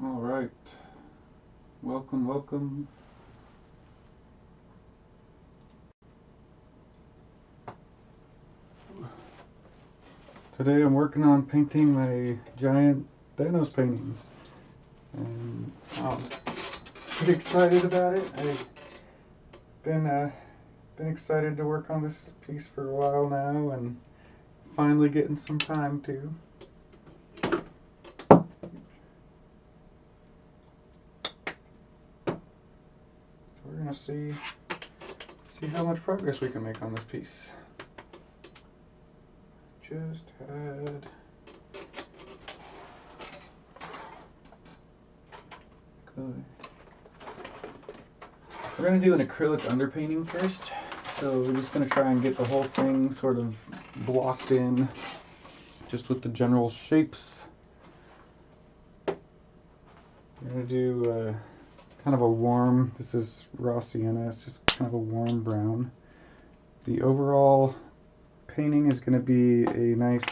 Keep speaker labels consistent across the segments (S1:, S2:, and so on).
S1: All right, welcome. Today I'm working on painting my giant Thanos paintings, and I'm pretty excited about it. I've been excited to work on this piece for a while now, and finally getting some time to. We're gonna see how much progress we can make on this piece. Just had good. We're gonna do an acrylic underpainting first, so we're just gonna try and get the whole thing sort of blocked in, just with the general shapes. We're gonna do kind of a warm. This is raw sienna. It's just kind of a warm brown. The overall painting is going to be a nice.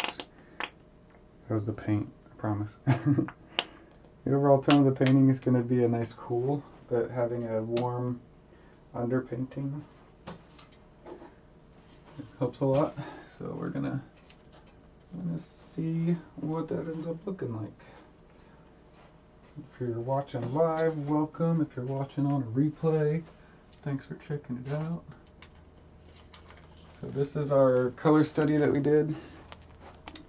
S1: That was the paint, I promise. The overall tone of the painting is going to be a nice cool, but having a warm underpainting helps a lot. So we're gonna see what that ends up looking like. If you're watching live, welcome. If you're watching on a replay, thanks for checking it out. So this is our color study that we did,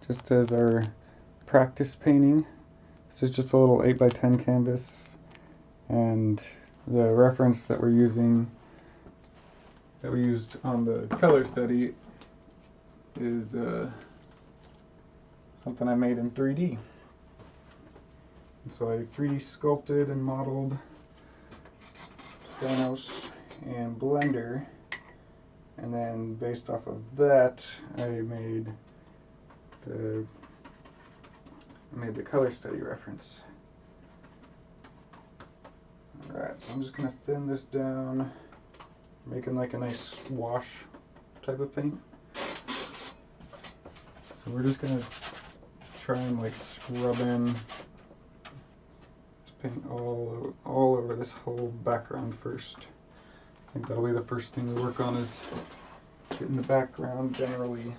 S1: just as our practice painting. This is just a little 8x10 canvas, and the reference that we used on the color study is something I made in 3D. So I 3D sculpted and modeled Thanos and Blender, and then based off of that, I made the color study reference. Alright, so I'm just gonna thin this down, making like a nice wash type of paint. So we're just gonna try and like scrub in paint all over this whole background first. I think that'll be the first thing we work on, is getting the background generally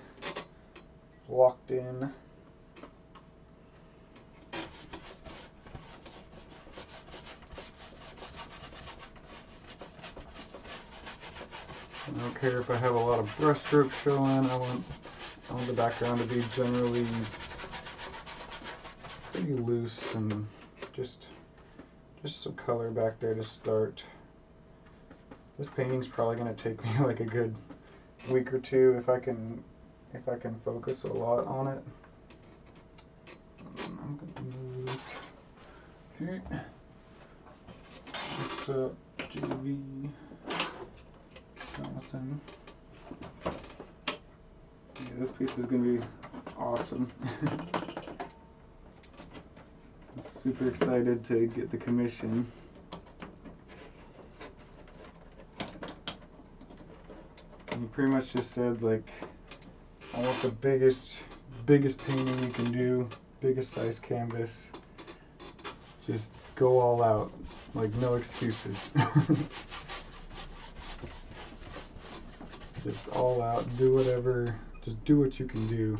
S1: locked in. I don't care if I have a lot of brush strokes showing. I want the background to be generally pretty loose and just some color back there to start. This painting's probably going to take me like a good week or two if I can focus a lot on it. I'm going to move here. What's up, JV Jonathan? Yeah, this piece is going to be awesome. Super excited to get the commission. And he pretty much just said, like, I want the biggest painting you can do, biggest size canvas. Just go all out, like no excuses. Just all out, do whatever, just do what you can do.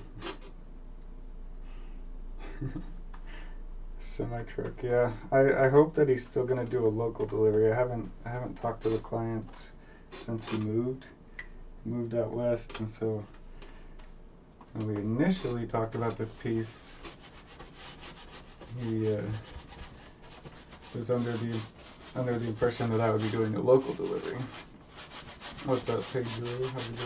S1: Semi-truck, yeah. I hope that he's still gonna do a local delivery. I haven't talked to the client since he moved out west, and so when we initially talked about this piece, he was under the impression that I would be doing a local delivery. What's up, Pedro? How's it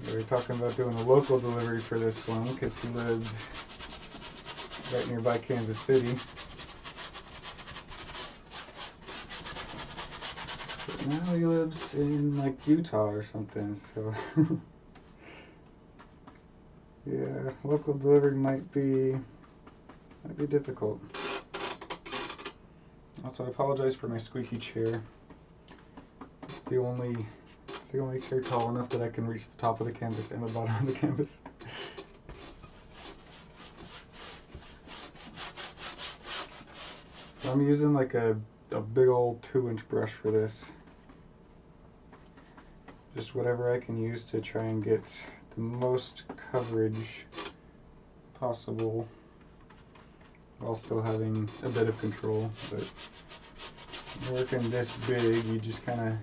S1: going? We were talking about doing a local delivery for this one because he lived right nearby Kansas City. But now he lives in like Utah or something, so yeah, local delivery might be difficult. Also, I apologize for my squeaky chair. It's the only chair tall enough that I can reach the top of the canvas and the bottom of the canvas. I'm using like a big old 2-inch brush for this. Just whatever I can use to try and get the most coverage possible while still having a bit of control. But working this big, you just kind of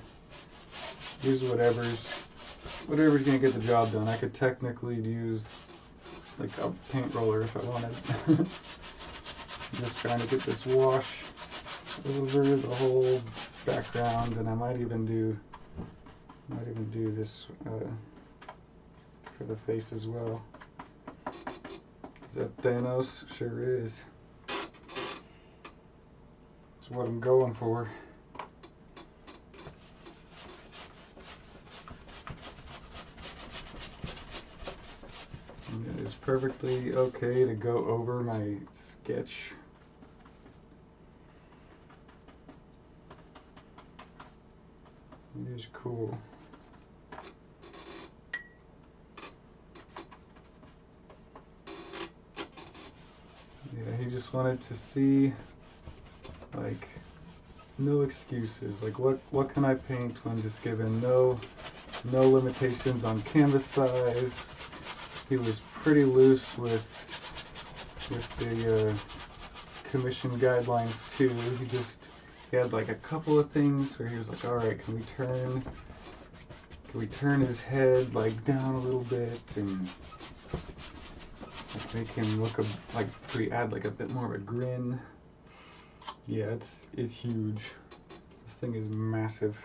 S1: use whatever's gonna get the job done. I could technically use like a paint roller if I wanted. Just trying to get this wash over the whole background, and I might even do this for the face as well. Is that Thanos? Sure is. That's what I'm going for. And it is perfectly okay to go over my sketch. It is cool. Yeah, he just wanted to see, like, no excuses. Like, what can I paint when just given no limitations on canvas size. He was pretty loose with the commission guidelines too. He had like a couple of things where he was like, all right, can we turn his head like down a little bit and like make him look like, can we add like a bit more of a grin? Yeah, it's huge. This thing is massive.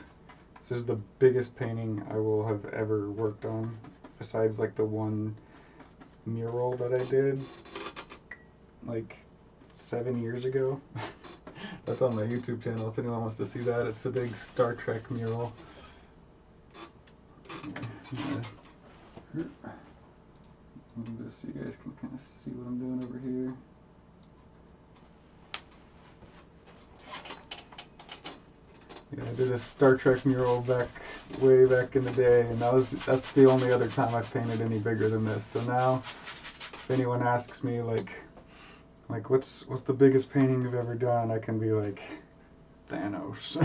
S1: This is the biggest painting I will have ever worked on, besides like the one mural that I did like 7 years ago. That's on my YouTube channel if anyone wants to see that. It's a big Star Trek mural. Move this so you guys can kind of see what I'm doing over here. Yeah, I did a Star Trek mural way back in the day, and that's the only other time I've painted any bigger than this. So now, if anyone asks me like what's the biggest painting you've ever done, I can be like, Thanos.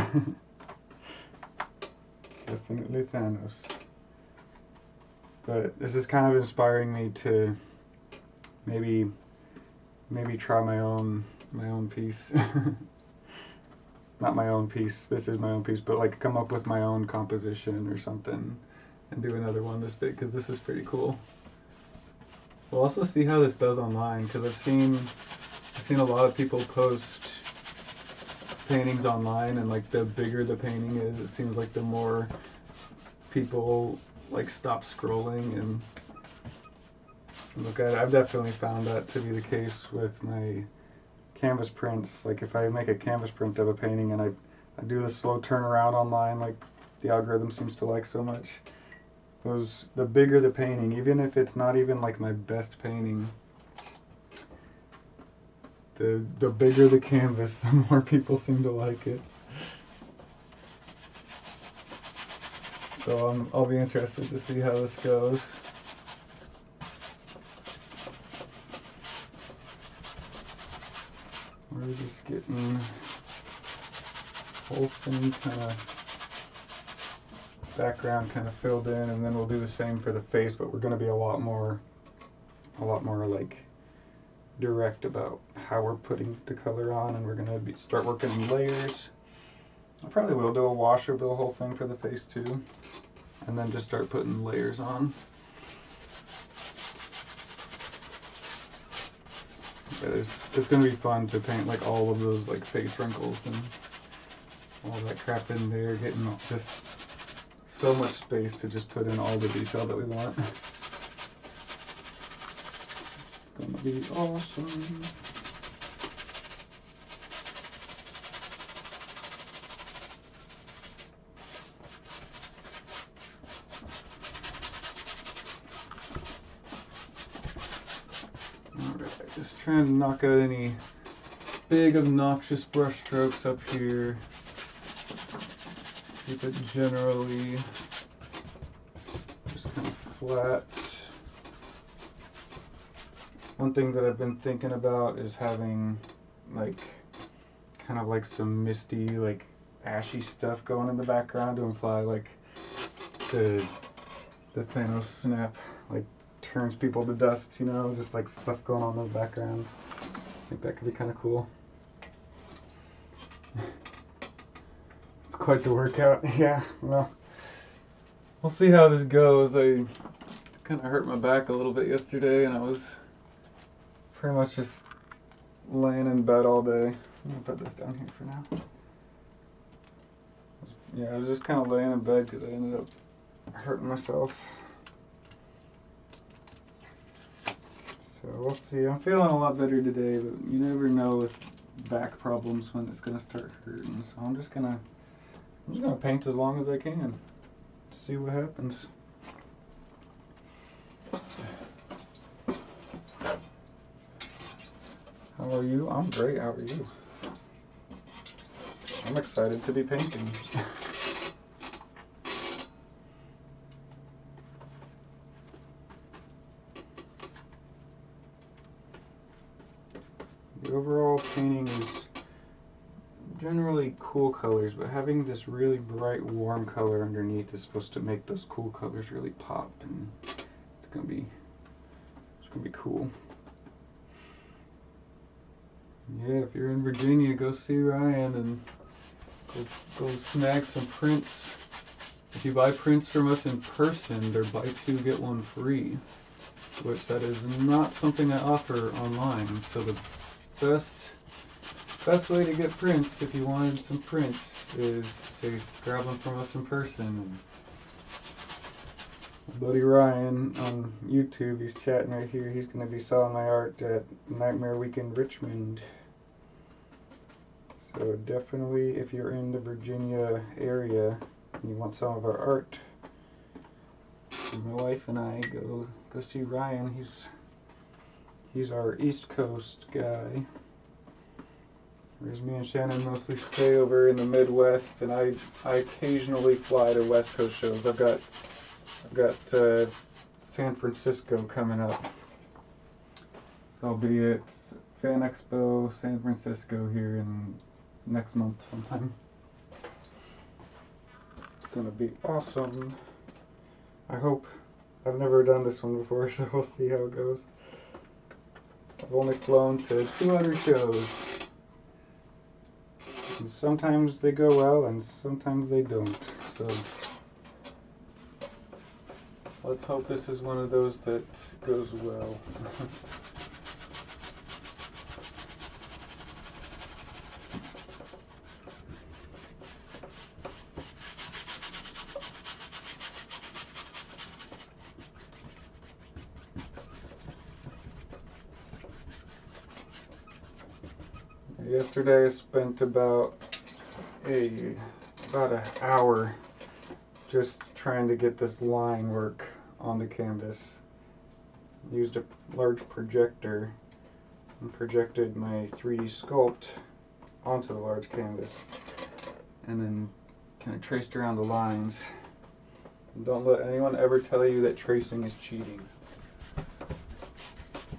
S1: Definitely Thanos. But this is kind of inspiring me to maybe try my own piece. Not my own piece, this is my own piece, but like come up with my own composition or something and do another one this big, because this is pretty cool. We'll also see how this does online, because I've seen a lot of people post paintings online, and like the bigger the painting is, it seems like the more people like stop scrolling and look at it. I've definitely found that to be the case with my canvas prints. Like if I make a canvas print of a painting and I do the slow turnaround online, like the algorithm seems to like so much, the bigger the painting, even if it's not even like my best painting, the bigger the canvas, the more people seem to like it. So I'll be interested to see how this goes. We're just getting the whole thing kind of background kind of filled in, and then we'll do the same for the face, but we're going to be a lot more like direct about how we're putting the color on, and we're going to start working in layers. I probably will do a wash over the whole thing for the face too, and then just start putting layers on. But it's going to be fun to paint like all of those like face wrinkles and all that crap in there, getting just so much space to just put in all the detail that we want. It's going to be awesome. Just trying to knock out any big obnoxious brush strokes up here. Keep it generally just kind of flat. One thing that I've been thinking about is having like kind of like some misty, like ashy stuff going in the background to imply like the Thanos snap like turns people to dust, you know, just like stuff going on in the background. I think that could be kind of cool. It's quite the workout. Yeah, well, we'll see how this goes. I kind of hurt my back a little bit yesterday, and I was pretty much just laying in bed all day. I'm gonna put this down here for now. Yeah, I was just kind of laying in bed because I ended up hurting myself. So we'll see. I'm feeling a lot better today, but you never know with back problems when it's gonna start hurting. So I'm just gonna paint as long as I can. See what happens. How are you? I'm great. How are you? I'm excited to be painting. The overall painting is generally cool colors, but having this really bright warm color underneath is supposed to make those cool colors really pop, and it's gonna be cool. Yeah, if you're in Virginia, go see Ryan and go snag some prints. If you buy prints from us in person, they're buy two get one free, which that is not something I offer online. So the best way to get prints, if you wanted some prints, is to grab them from us in person. My buddy Ryan on YouTube, he's chatting right here. He's going to be selling my art at Nightmare Weekend Richmond. So definitely, if you're in the Virginia area and you want some of our art, my wife and I go see Ryan. He's our East Coast guy. Whereas me and Shannon mostly stay over in the Midwest, and I occasionally fly to West Coast shows. I've got San Francisco coming up. So I'll be at Fan Expo San Francisco here in next month sometime. It's gonna be awesome. I hope. I've never done this one before, so we'll see how it goes. I've only flown to 200 shows. And sometimes they go well and sometimes they don't. So let's hope this is one of those that goes well. Yesterday I spent about an hour just trying to get this line work on the canvas. Used a large projector and projected my 3D sculpt onto the large canvas, and then kind of traced around the lines. And don't let anyone ever tell you that tracing is cheating.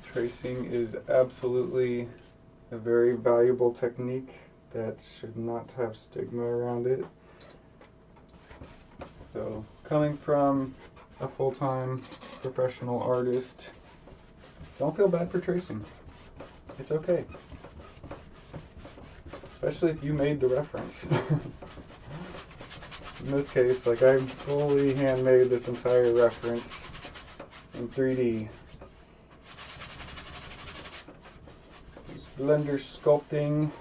S1: Tracing is absolutely a very valuable technique that should not have stigma around it. So, coming from a full-time professional artist, don't feel bad for tracing. It's okay. Especially if you made the reference. In this case, like, I fully handmade this entire reference in 3D. Blender sculpting,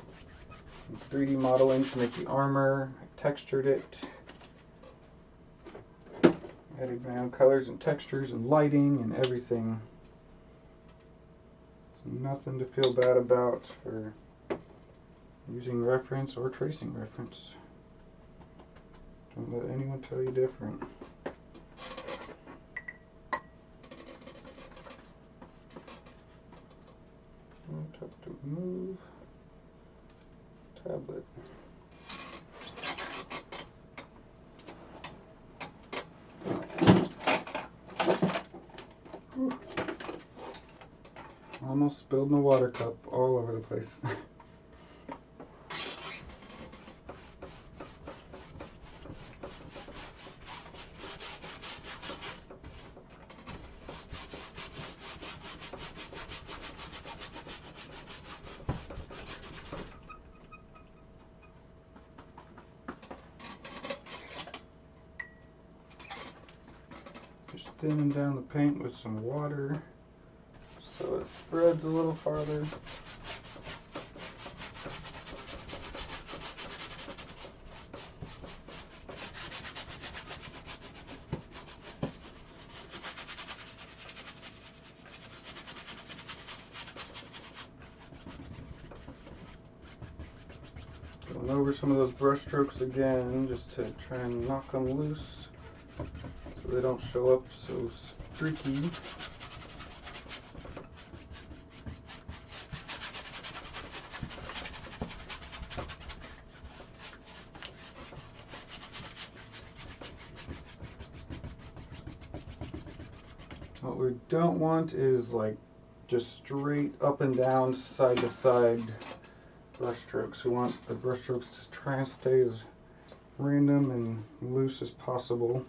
S1: 3D modeling to make the armor. I textured it. Added my own colors and textures and lighting and everything. So nothing to feel bad about for using reference or tracing reference. Don't let anyone tell you different. Tap to move. Tablet. Whew. Almost spilled my water cup all over the place. thinning down the paint with some water so it spreads a little farther. Going over some of those brush strokes again just to try and knock them loose so they don't show up so streaky. What we don't want is like just straight up and down, side to side brush strokes. We want the brush strokes to try and stay as random and loose as possible.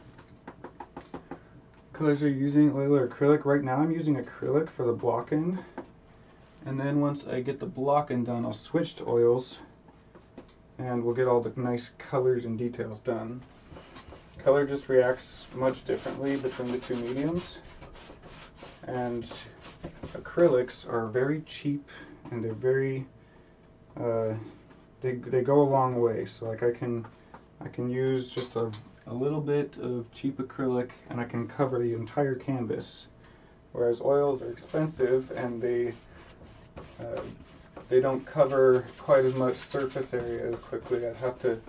S1: Colors are using oil or acrylic. Right now I'm using acrylic for the blocking, and then once I get the blocking done I'll switch to oils and we'll get all the nice colors and details done. Color just reacts much differently between the two mediums, and acrylics are very cheap and they're very they go a long way. So like I can use just a little bit of cheap acrylic and I can cover the entire canvas, whereas oils are expensive and they don't cover quite as much surface area as quickly. I'd have to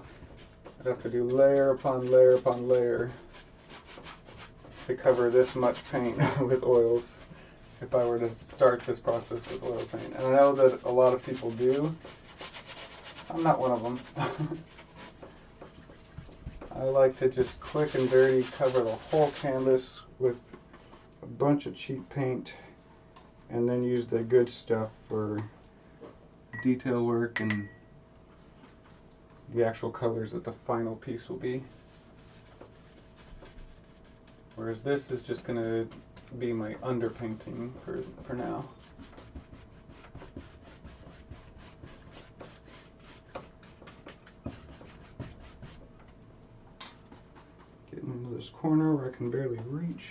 S1: do layer upon layer upon layer to cover this much paint with oils if I were to start this process with oil paint. And I know that a lot of people do. I'm not one of them. I like to just quick and dirty cover the whole canvas with a bunch of cheap paint and then use the good stuff for detail work and the actual colors that the final piece will be. Whereas this is just going to be my underpainting for now. Getting into this corner where I can barely reach.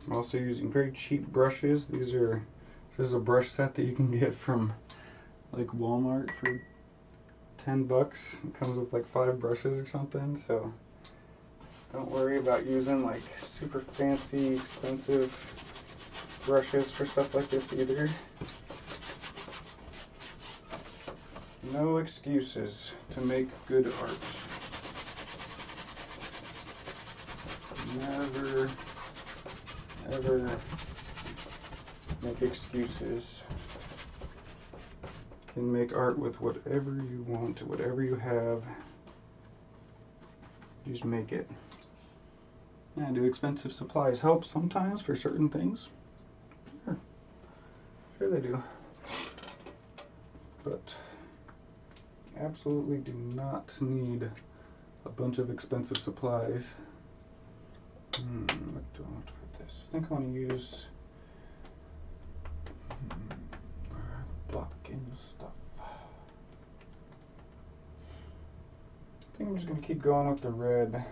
S1: I'm also using very cheap brushes. This is a brush set that you can get from like Walmart for 10 bucks. It comes with like 5 brushes or something, so don't worry about using like super fancy, expensive brushes for stuff like this either. No excuses to make good art. Never ever make excuses. You can make art with whatever you want, whatever you have. Just make it. Yeah, do expensive supplies help sometimes for certain things? Sure they do. But absolutely do not need a bunch of expensive supplies. What do I want for this? I think I want to use blocking stuff. I think I'm just going to keep going with the red,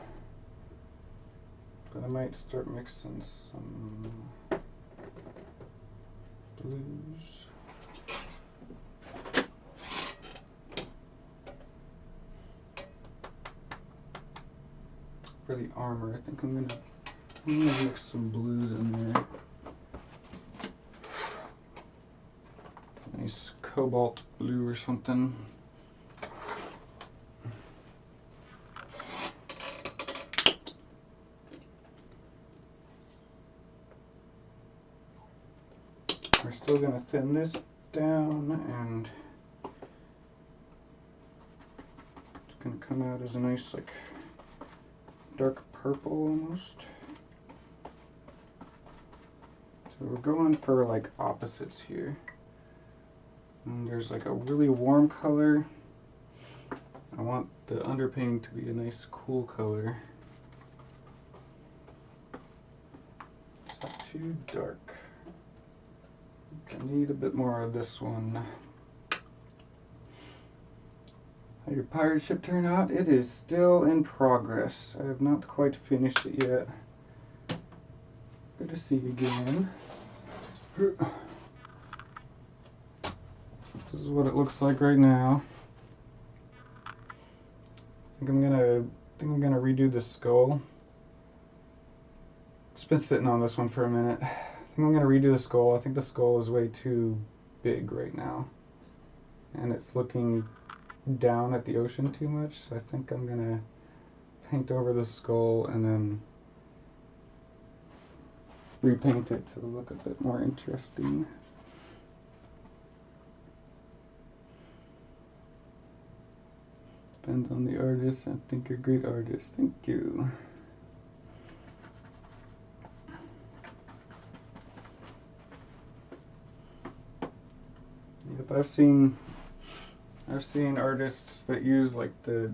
S1: but I might start mixing some blues. For the armor, I think I'm gonna mix some blues in there. Nice cobalt blue or something. We're still gonna thin this down, and it's gonna come out as a nice like dark purple almost. So we're going for like opposites here. And there's like a really warm color. I want the underpainting to be a nice cool color. too dark. I need a bit more of this one. How your pirate ship turn out? It is still in progress. I have not quite finished it yet. Good to see you again. This is what it looks like right now. I think I'm gonna redo the skull. It's been sitting on this one for a minute. I think I'm gonna redo the skull. I think the skull is way too big right now, and it's looking down at the ocean too much. So I think I'm gonna paint over the skull and then repaint it to look a bit more interesting. Depends on the artist. I think you're a great artist. Thank you. Yep, I've seen artists that use like the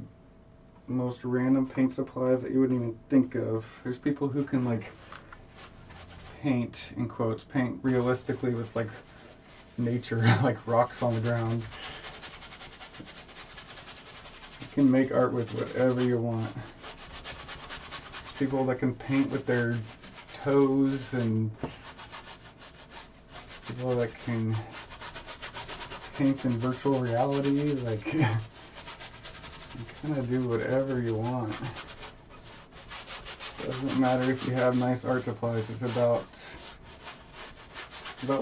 S1: most random paint supplies that you wouldn't even think of. There's people who can like paint, in quotes, paint realistically with like nature, like rocks on the ground. You can make art with whatever you want. People that can paint with their toes, and people that can paint in virtual reality. Like, you kind of do whatever you want. Doesn't matter if you have nice art supplies. It's about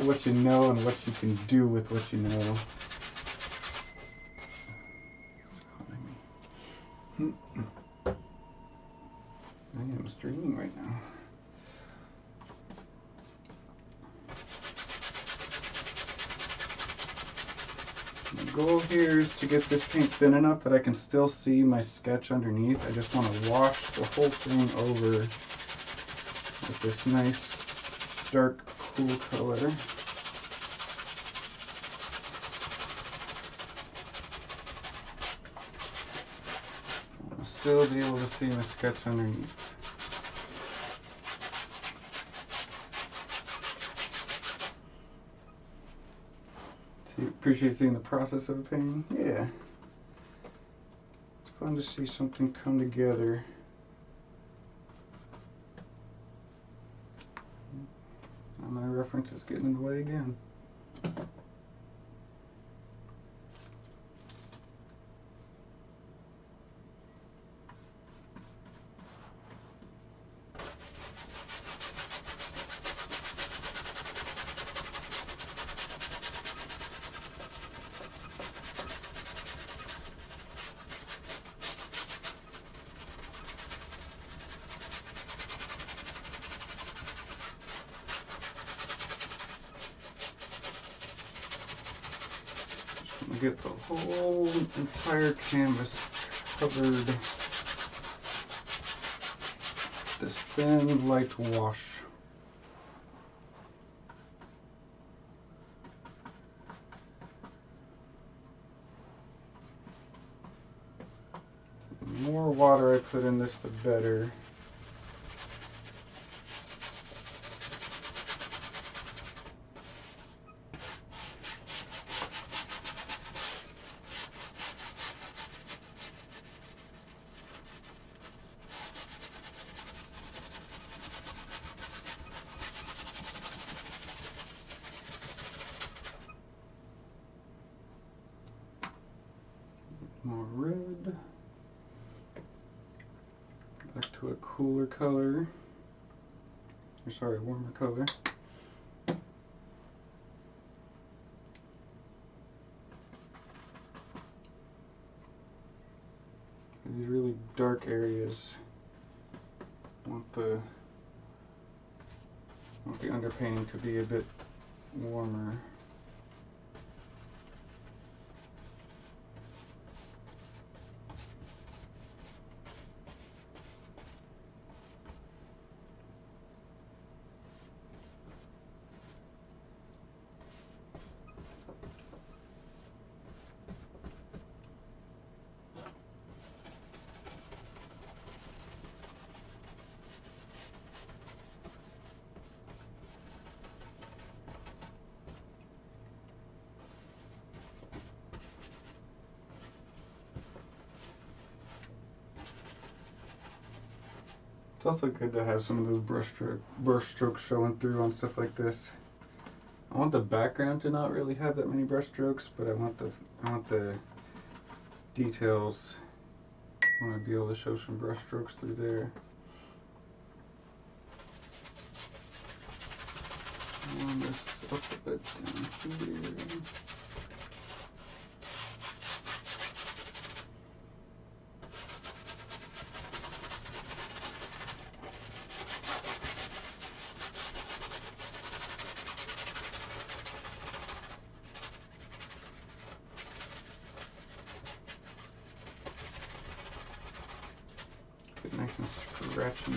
S1: what you know and what you can do with what you know. I am streaming right now. The goal here is to get this paint thin enough that I can still see my sketch underneath. I just want to wash the whole thing over with this nice dark cool color. I'll still be able to see my sketch underneath. Appreciate seeing the process of painting. Yeah. It's fun to see something come together. Now my reference is getting in the way again. Get the whole entire canvas covered this thin light wash. The more water I put in this, the better. More red. Back to a cooler color. Or sorry, a warmer color. These really dark areas. Want the underpainting to be a bit warmer. It's also good to have some of those brush strokes showing through on stuff like this. I want the background to not really have that many brush strokes, but I want the details. I want to be able to show some brush strokes through there. And this up a bit down here. Nice and scratchy.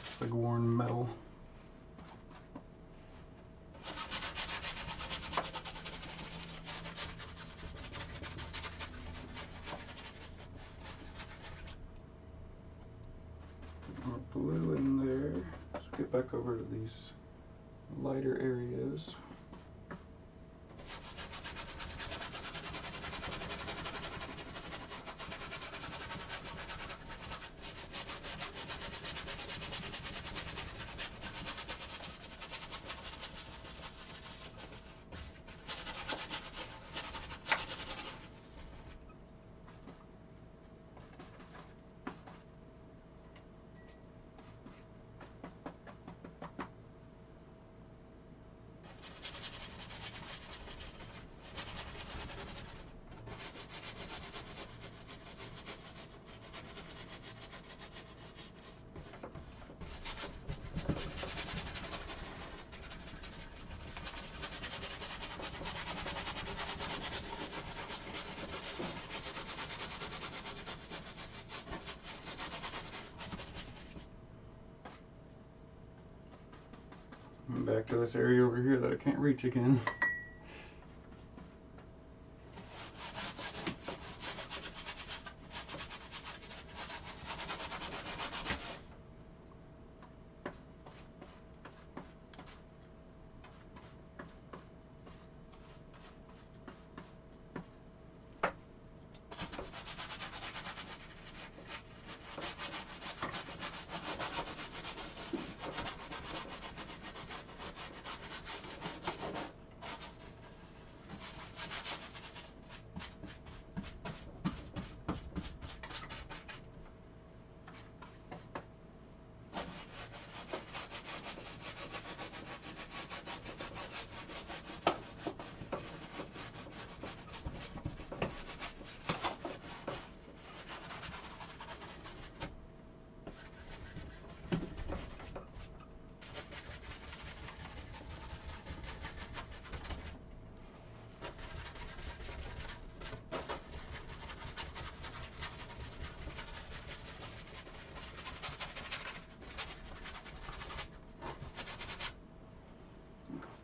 S1: It's like worn metal. More blue in there. Let's get back over to these lighter areas. And back to this area over here that I can't reach again.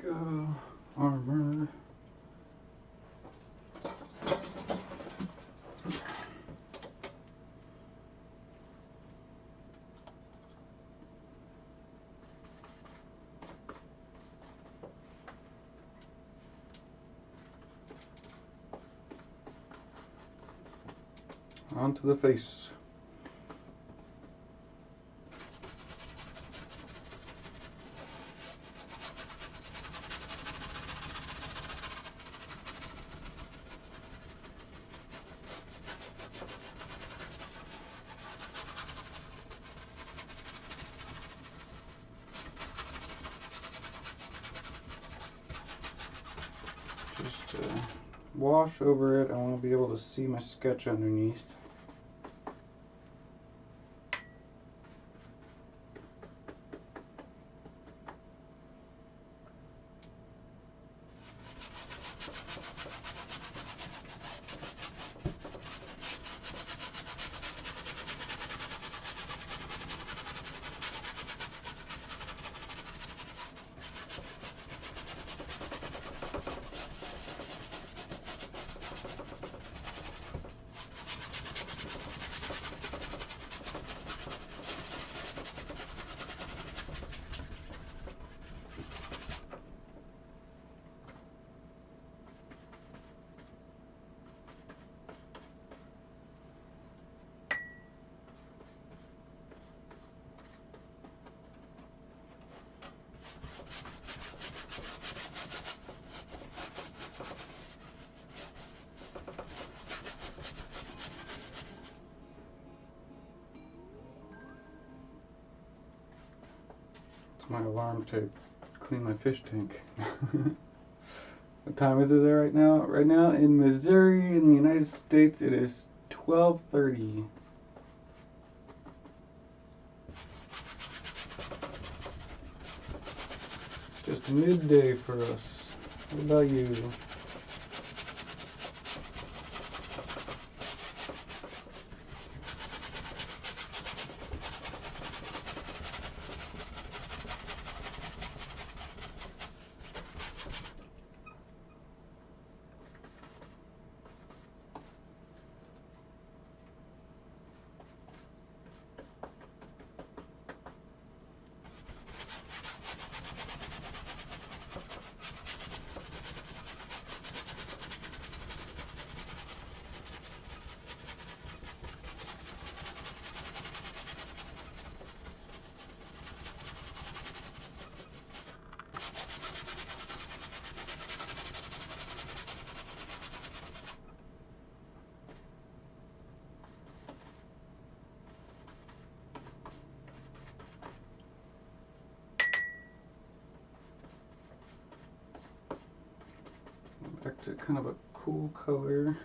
S1: Go, armor. Onto the face. Just wash over it. I want to be able to see my sketch underneath. my alarm to clean my fish tank. What time is it there right now? Right now in Missouri, in the United States, it is 12:30. Just midday for us. What about you? Back to kind of a cool color.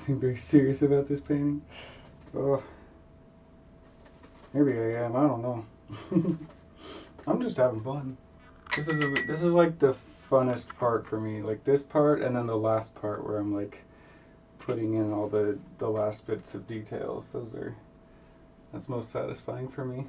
S1: I'm very serious about this painting. Oh, maybe I am. I don't know. I'm just having fun. This is like the funnest part for me. Like this part, and then the last part where I'm like putting in all the last bits of details. That's most satisfying for me.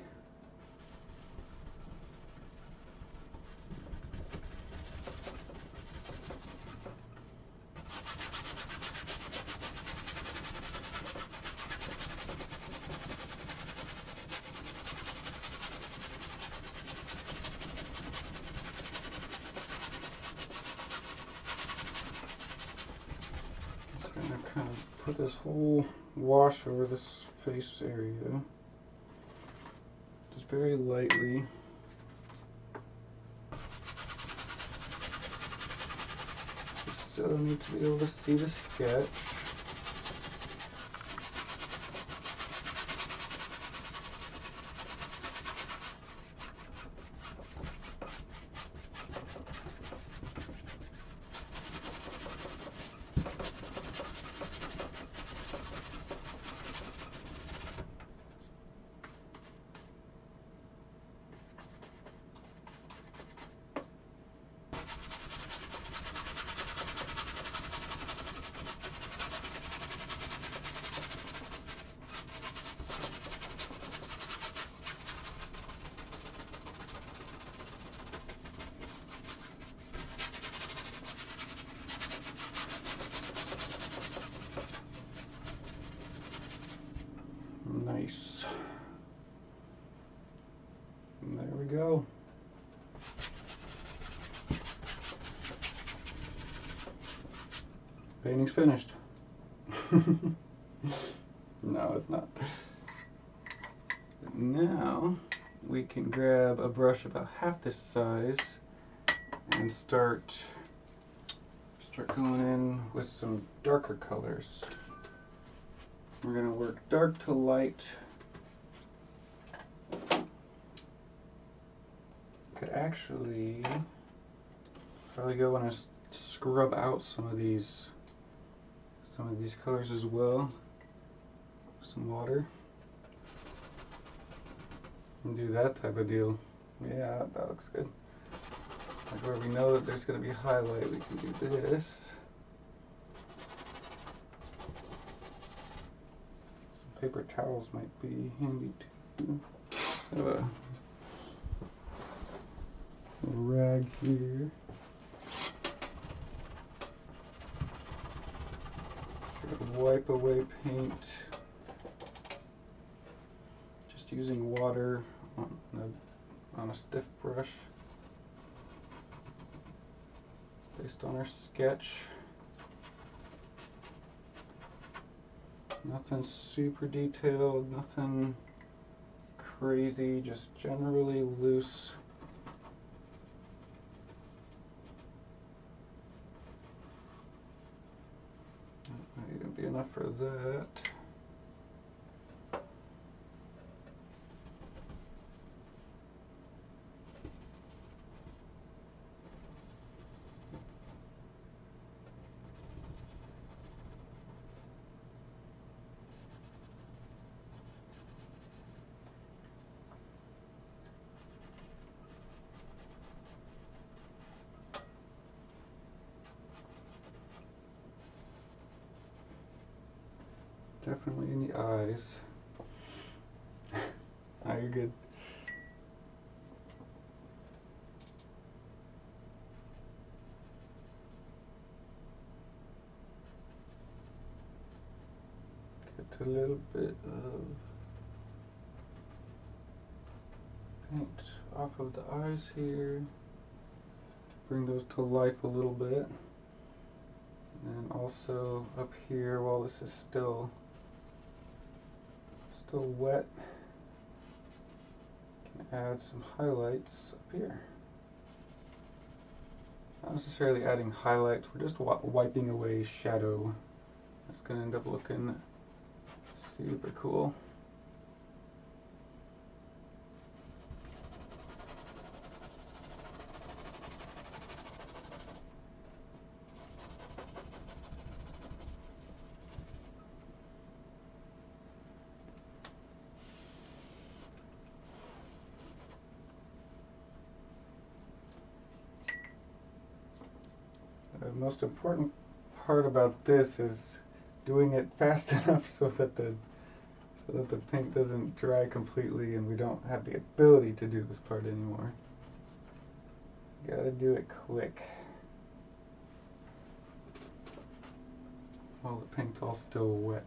S1: Kind of put this whole wash over this face area, just very lightly. You still need to be able to see the sketch. Nice. And there we go. Painting's finished. No, it's not. Now we can grab a brush about half this size and start going in with some darker colors. We're going to work dark to light. Could actually probably go in a scrub out some of these colors as well. Some water. And do that type of deal. Yeah, that looks good. Like where we know that there's going to be highlight, we can do this. Some paper towels might be handy too. Have a rag here. Wipe away paint. Just using water on a stiff brush based on our sketch. Nothing super detailed, nothing crazy, just generally loose. That might even be enough for that. Definitely in the eyes. Ah, you're good. Get a little bit of paint off of the eyes here. Bring those to life a little bit. And also up here, while this is still wet, can add some highlights up here. Not necessarily adding highlights, we're just wiping away shadow. It's going to end up looking super cool. The most important part about this is doing it fast enough so that the paint doesn't dry completely and we don't have the ability to do this part anymore. You gotta do it quick while the paint's all still wet.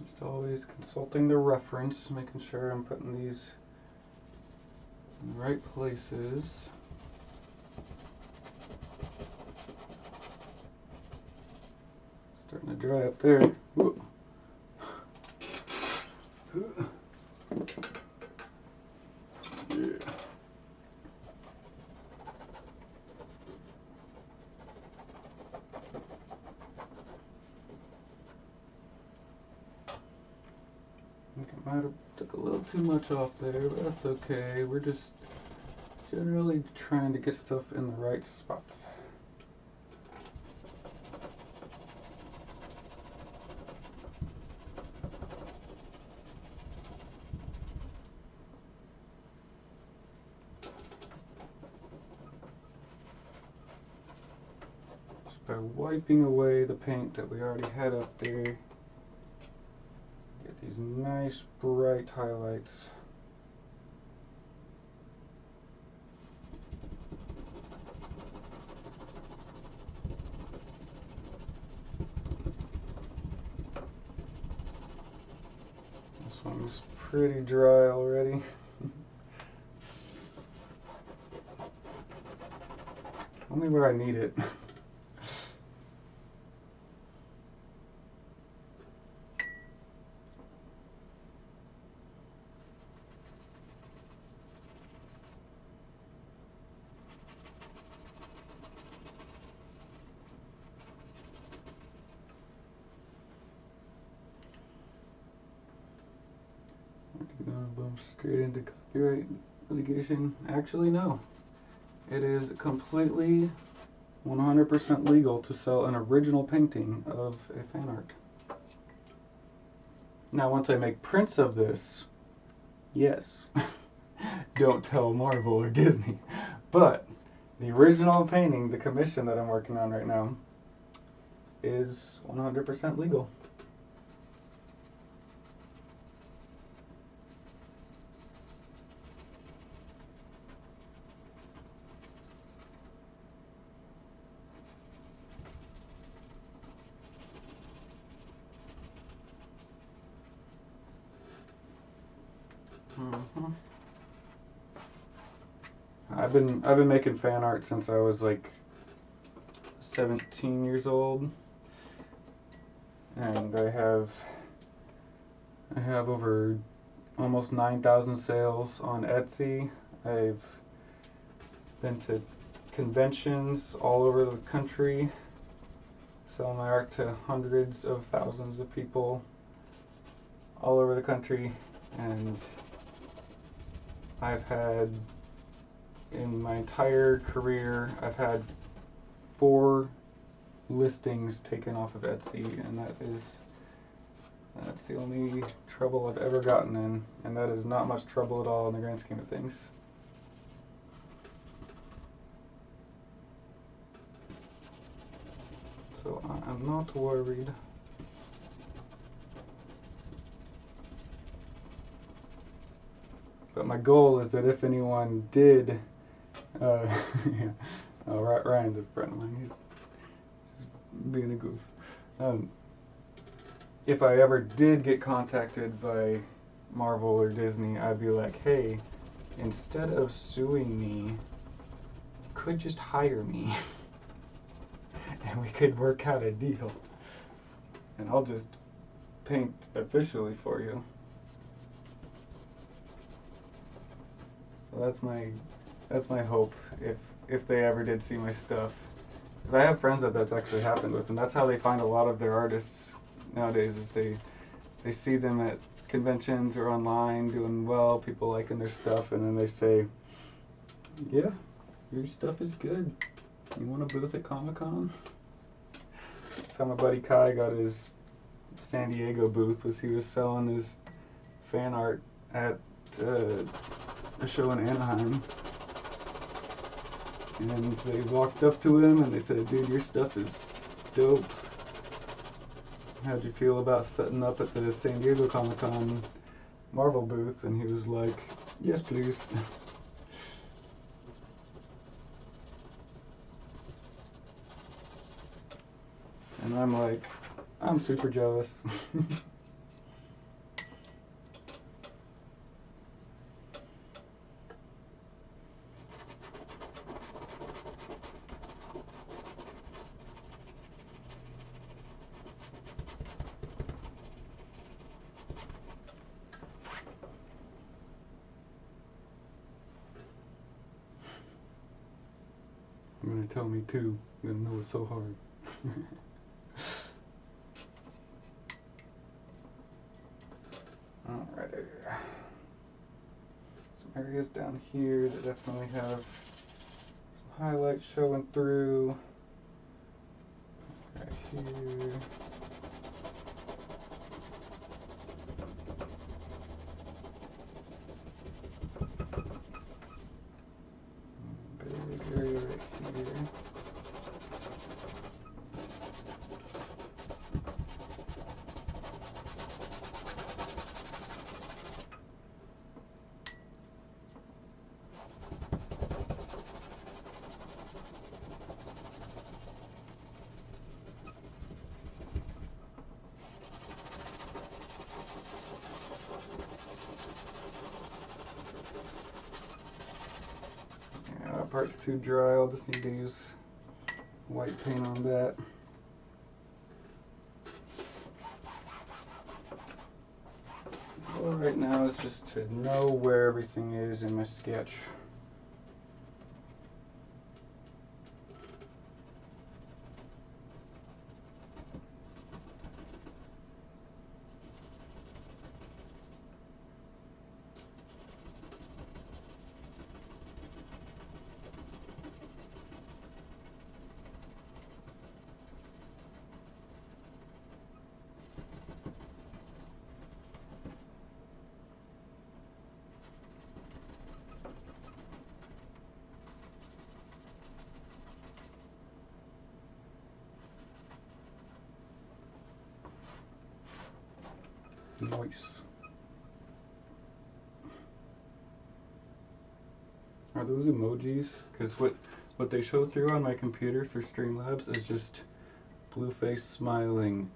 S1: Just always consulting the reference, making sure I'm putting these in the right places. Starting to dry up there. Whoop. Yeah. I think I might have took a little too much off there, but that's okay. We're just generally trying to get stuff in the right spots. Just by wiping away the paint that we already had up there, get these nice bright highlights. This one's pretty dry already. Only where I need it. gonna bump straight into copyright litigation. Actually, no. It is completely 100% legal to sell an original painting of a fan art. Now, once I make prints of this, yes, don't tell Marvel or Disney. But the original painting, the commission that I'm working on right now, is 100% legal. Mm-hmm. I've been making fan art since I was like 17 years old, and I have over almost 9,000 sales on Etsy. I've been to conventions all over the country, selling my art to hundreds of thousands of people all over the country, and I've had, in my entire career, I've had 4 listings taken off of Etsy, and that's the only trouble I've ever gotten in, and that is not much trouble at all in the grand scheme of things. So I'm not worried. But my goal is that if anyone did, yeah, Ryan's a friend of mine. He's just being a goof. If I ever did get contacted by Marvel or Disney, I'd be like, hey, instead of suing me, you could just hire me. And we could work out a deal. And I'll just paint officially for you. So that's my hope if they ever did see my stuff. Because I have friends that's actually happened with, and that's how they find a lot of their artists nowadays, is they see them at conventions or online doing well, people liking their stuff, and then they say, yeah, your stuff is good. You want a booth at Comic-Con? That's how my buddy Kai got his San Diego booth, was he was selling his fan art at a show in Anaheim. And they walked up to him and they said, dude, your stuff is dope. How'd you feel about setting up at the San Diego Comic-Con Marvel booth? And he was like, yes, please. And I'm like, I'm super jealous. You're gonna tell me too. You're gonna know it's so hard. Alrighty. Some areas down here that definitely have some highlights showing through. Right here. Big area right here. Yeah, that part's too dry. I'll just need to use white paint on that. Well, right now is just to know where everything is in my sketch. Nice. Are those emojis? Because what they show through on my computer through Streamlabs is just blue face smiling.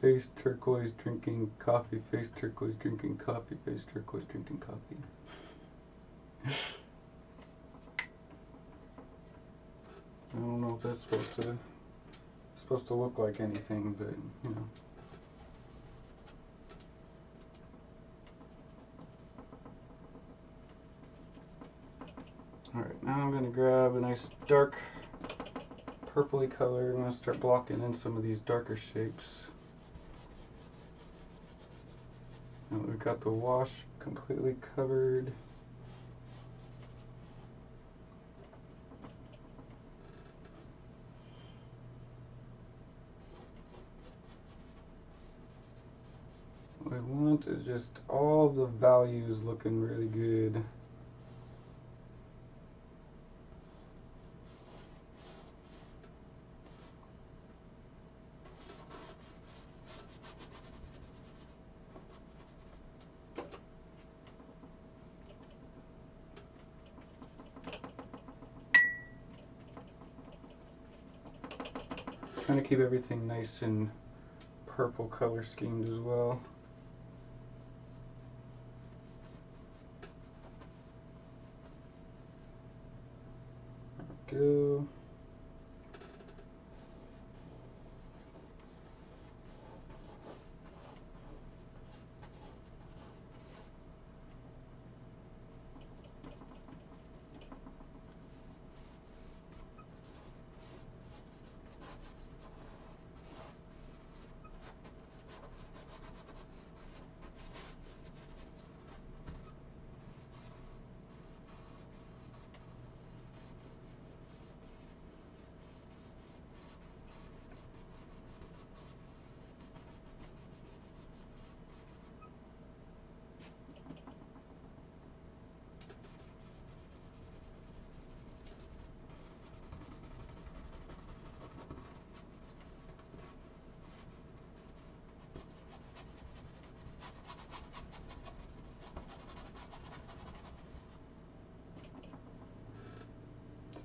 S1: Face turquoise drinking coffee, face turquoise drinking coffee, face turquoise drinking coffee. I don't know if that's supposed to look like anything, but you know. Alright, now I'm going to grab a nice dark purpley color. I'm going to start blocking in some of these darker shapes. Now we've got the wash completely covered. What I want is just all the values looking really good. Trying to keep everything nice and purple color schemed as well. There we go.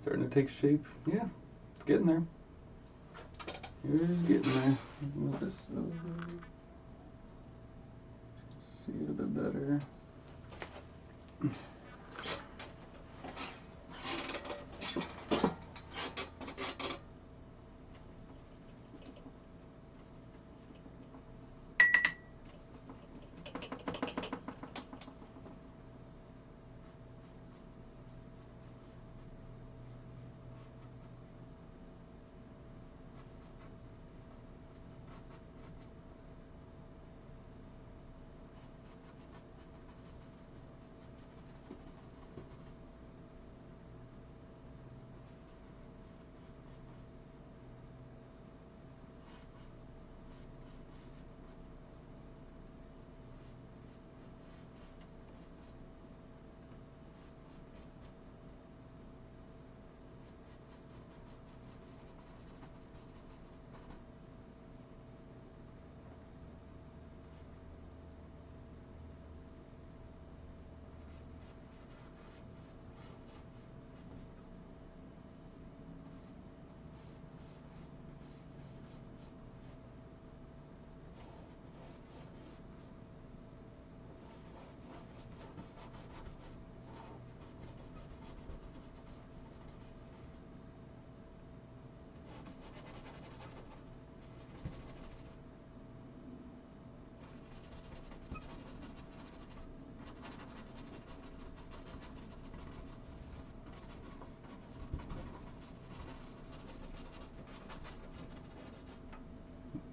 S1: Starting to take shape. Yeah, it's getting there. It's getting there. Move this over. See it a bit better.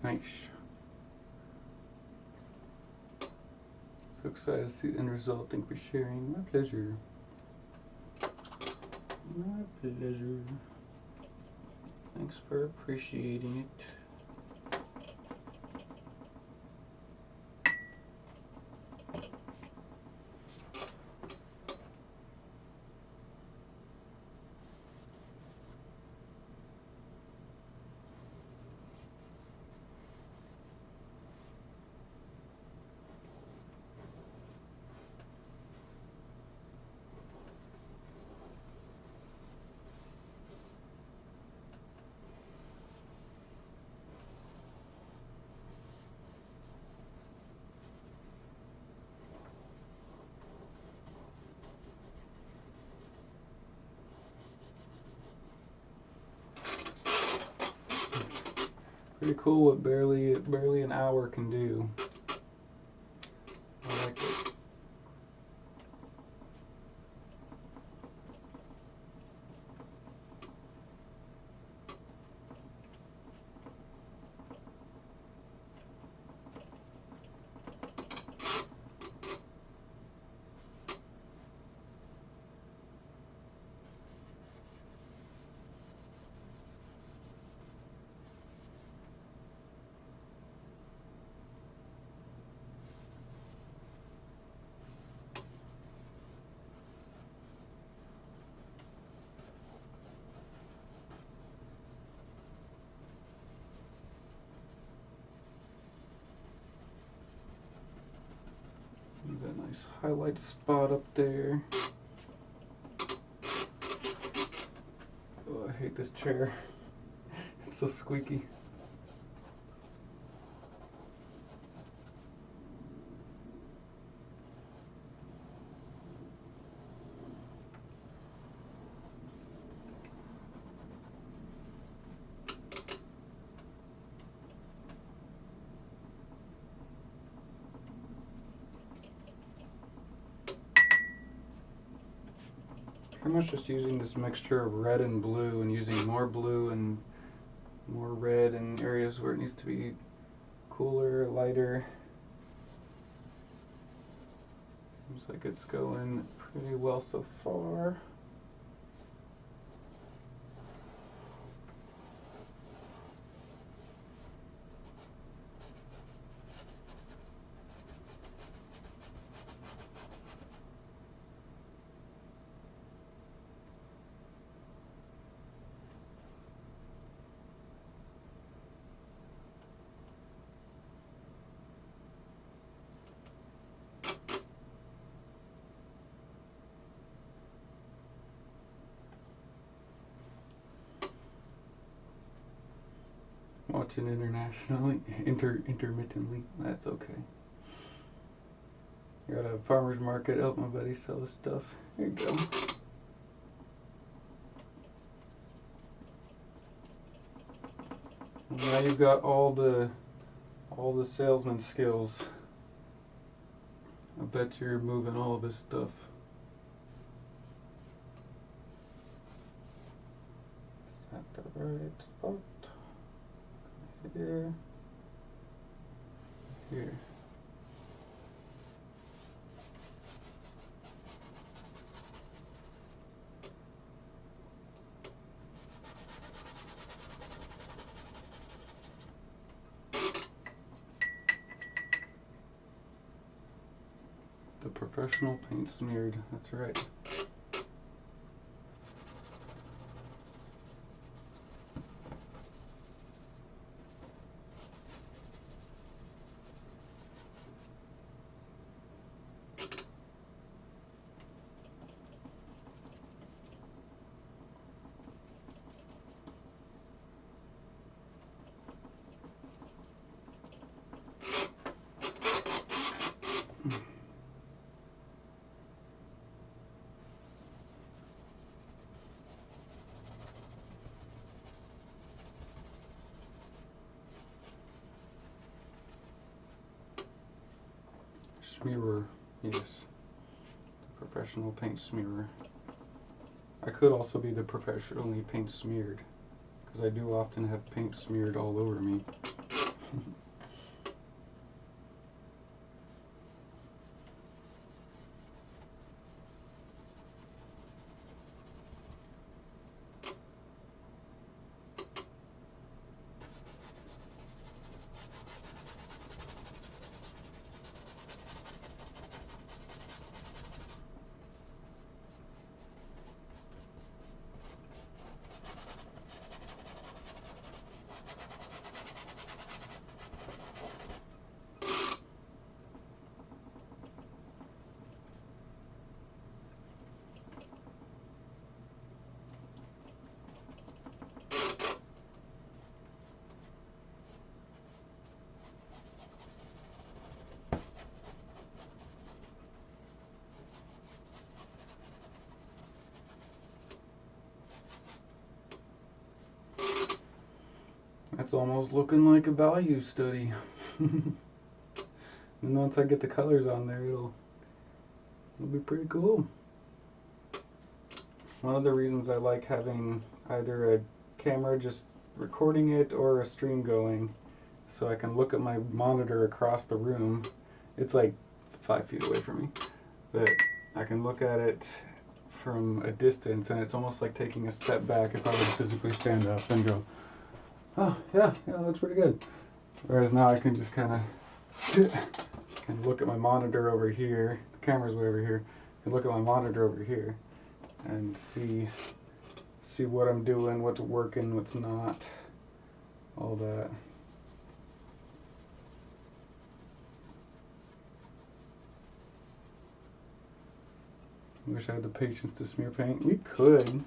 S1: Nice. So excited to see the end result. Thank you for sharing. My pleasure. My pleasure. Thanks for appreciating it. Pretty cool what barely an hour can do. I like it. That nice highlight spot up there. Oh, I hate this chair. It's so squeaky. Pretty much just using this mixture of red and blue and using more blue and more red in areas where it needs to be cooler, lighter. Seems like it's going pretty well so far. Watching internationally, intermittently. That's okay. You're at a farmer's market, help my buddy sell his stuff. There you go. Now you've got all the salesman skills. I bet you're moving all of his stuff. Is that the right spot? Here. Here. The professional paint smeared, that's right. Smearer, yes. The professional paint smearer. I could also be the professionally paint smeared, because I do often have paint smeared all over me. That's almost looking like a value study. And once I get the colors on there, it'll be pretty cool. One of the reasons I like having either a camera just recording it or a stream going, so I can look at my monitor across the room. It's like 5 feet away from me, but I can look at it from a distance, and it's almost like taking a step back if I were to physically stand up and go, oh yeah, that looks pretty good. Whereas now I can just kind of can look at my monitor over here. The camera's way over here. I can look at my monitor over here and see what I'm doing, what's working, what's not, all that. I wish I had the patience to smear paint. We could.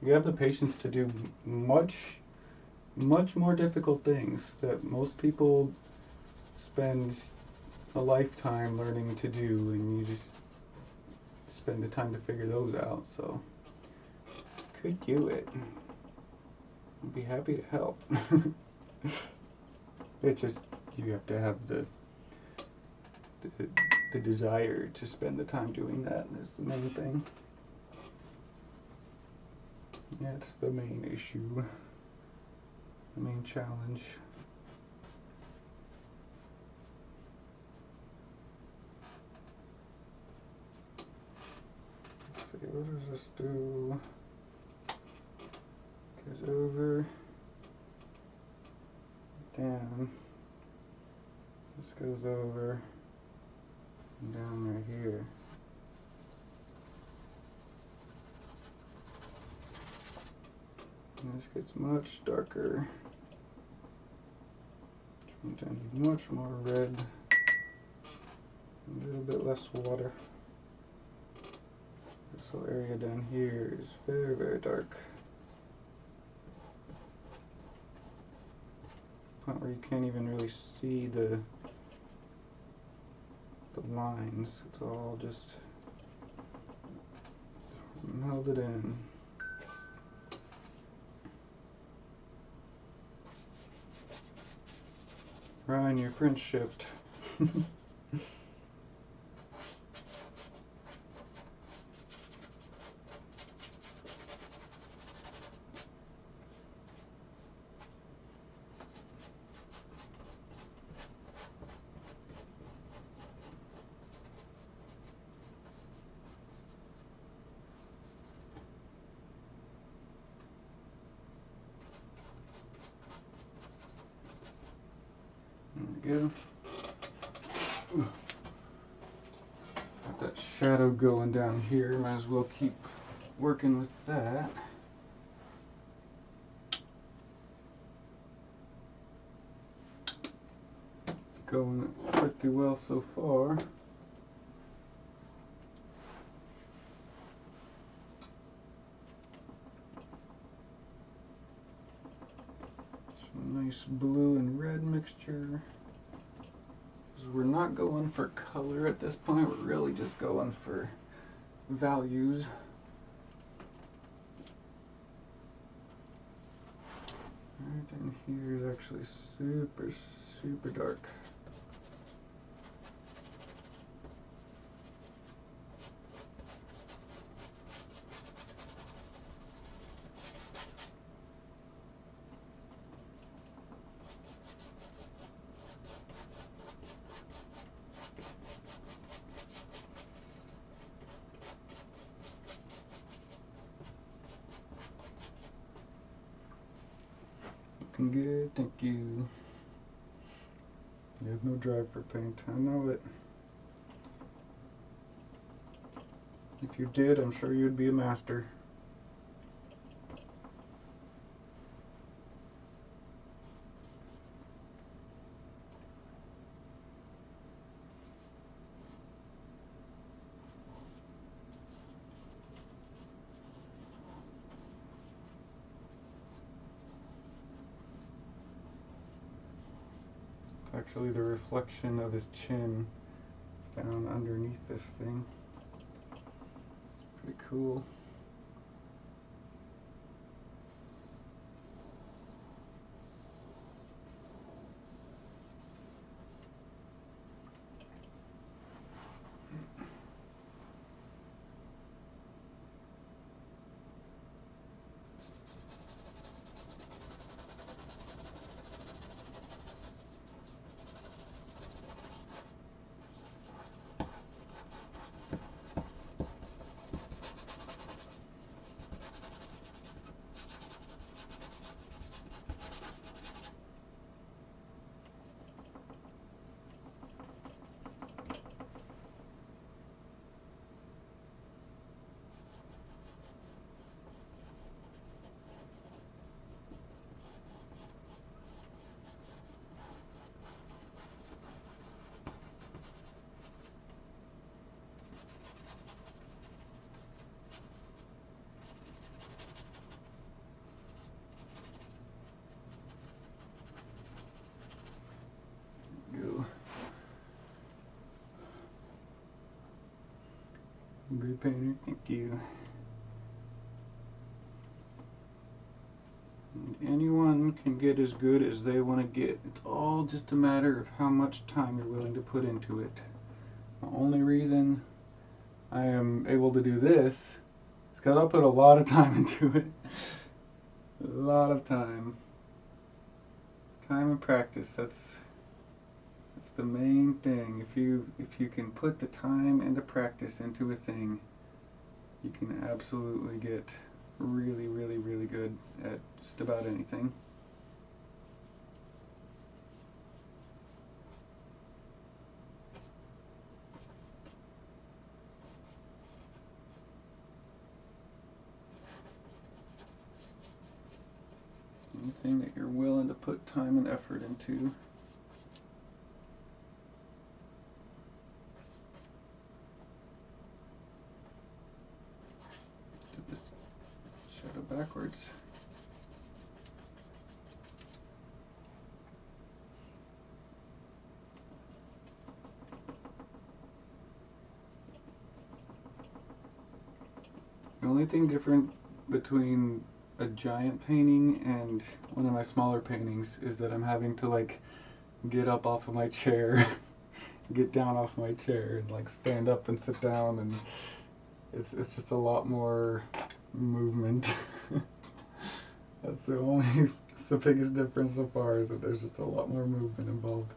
S1: We have the patience to do much more difficult things that most people spend a lifetime learning to do, and you just spend the time to figure those out. So could do it. I'd be happy to help. It's just you have to have the desire to spend the time doing that is the main thing. That's the main issue, the main challenge. Let's see, what does this do? Goes over, down. This goes over and down right here. And this gets much darker, which means I need much more red, a little bit less water. This whole area down here is very, very dark. Point where you can't even really see the lines. It's all just melded in. Ryan, your print shipped. There we go. Got that shadow going down here. Might as well keep working with that. It's going pretty well so far. Some nice blue and red mixture. We're not going for color at this point, we're really just going for values. Right in here is actually super, super dark. Looking good, thank you. You have no drive for paint, I know it. If you did, I'm sure you'd be a master. It's actually the reflection of his chin down underneath this thing. Pretty cool. Good painter, thank you. And anyone can get as good as they want to get. It's all just a matter of how much time you're willing to put into it. The only reason I am able to do this is because I put a lot of time into it. A lot of time. Time and practice. That's the main thing. If you can put the time and the practice into a thing, you can absolutely get really, really, really good at just about anything. Anything that you're willing to put time and effort into. Do this shadow backwards. The only thing different between a giant painting and one of my smaller paintings is that I'm having to like get up off of my chair, get down off my chair and like stand up and sit down, and it's just a lot more movement. That's the biggest difference so far, is that there's just a lot more movement involved.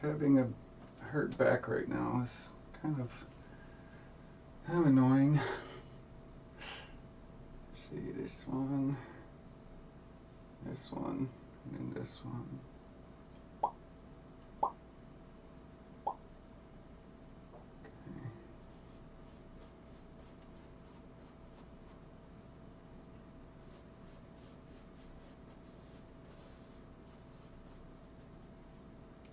S1: Having a hurt back right now is kind of annoying. See, this one, and then this one. Okay.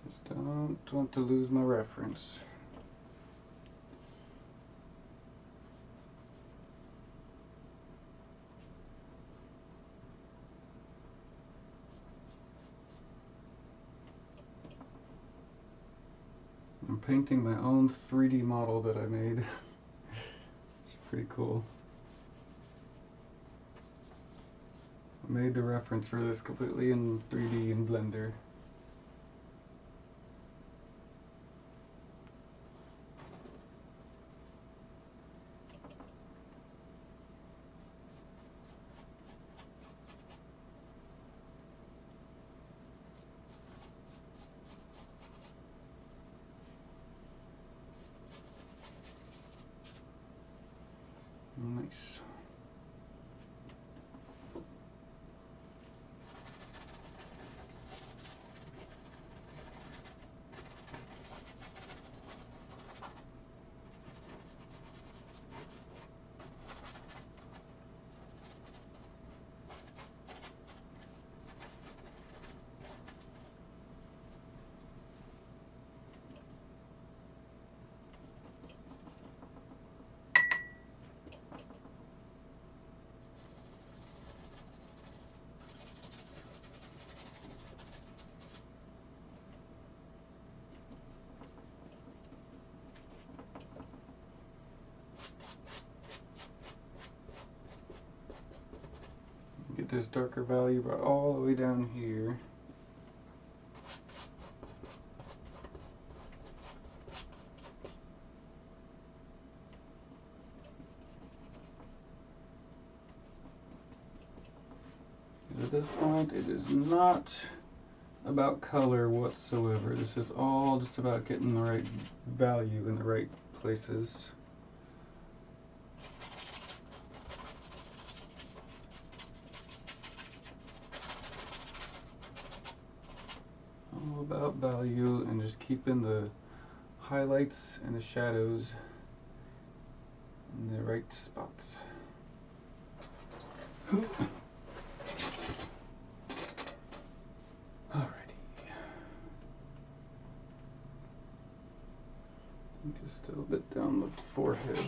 S1: Just don't want to lose my reference. I'm painting my own 3D model that I made. It's pretty cool. I made the reference for this completely in 3D in Blender. Nice. Get this darker value brought all the way down here. At this point, it is not about color whatsoever. This is all just about getting the right value in the right places. all about value and just keeping the highlights and the shadows in the right spots. Alrighty. Just a little bit down the forehead.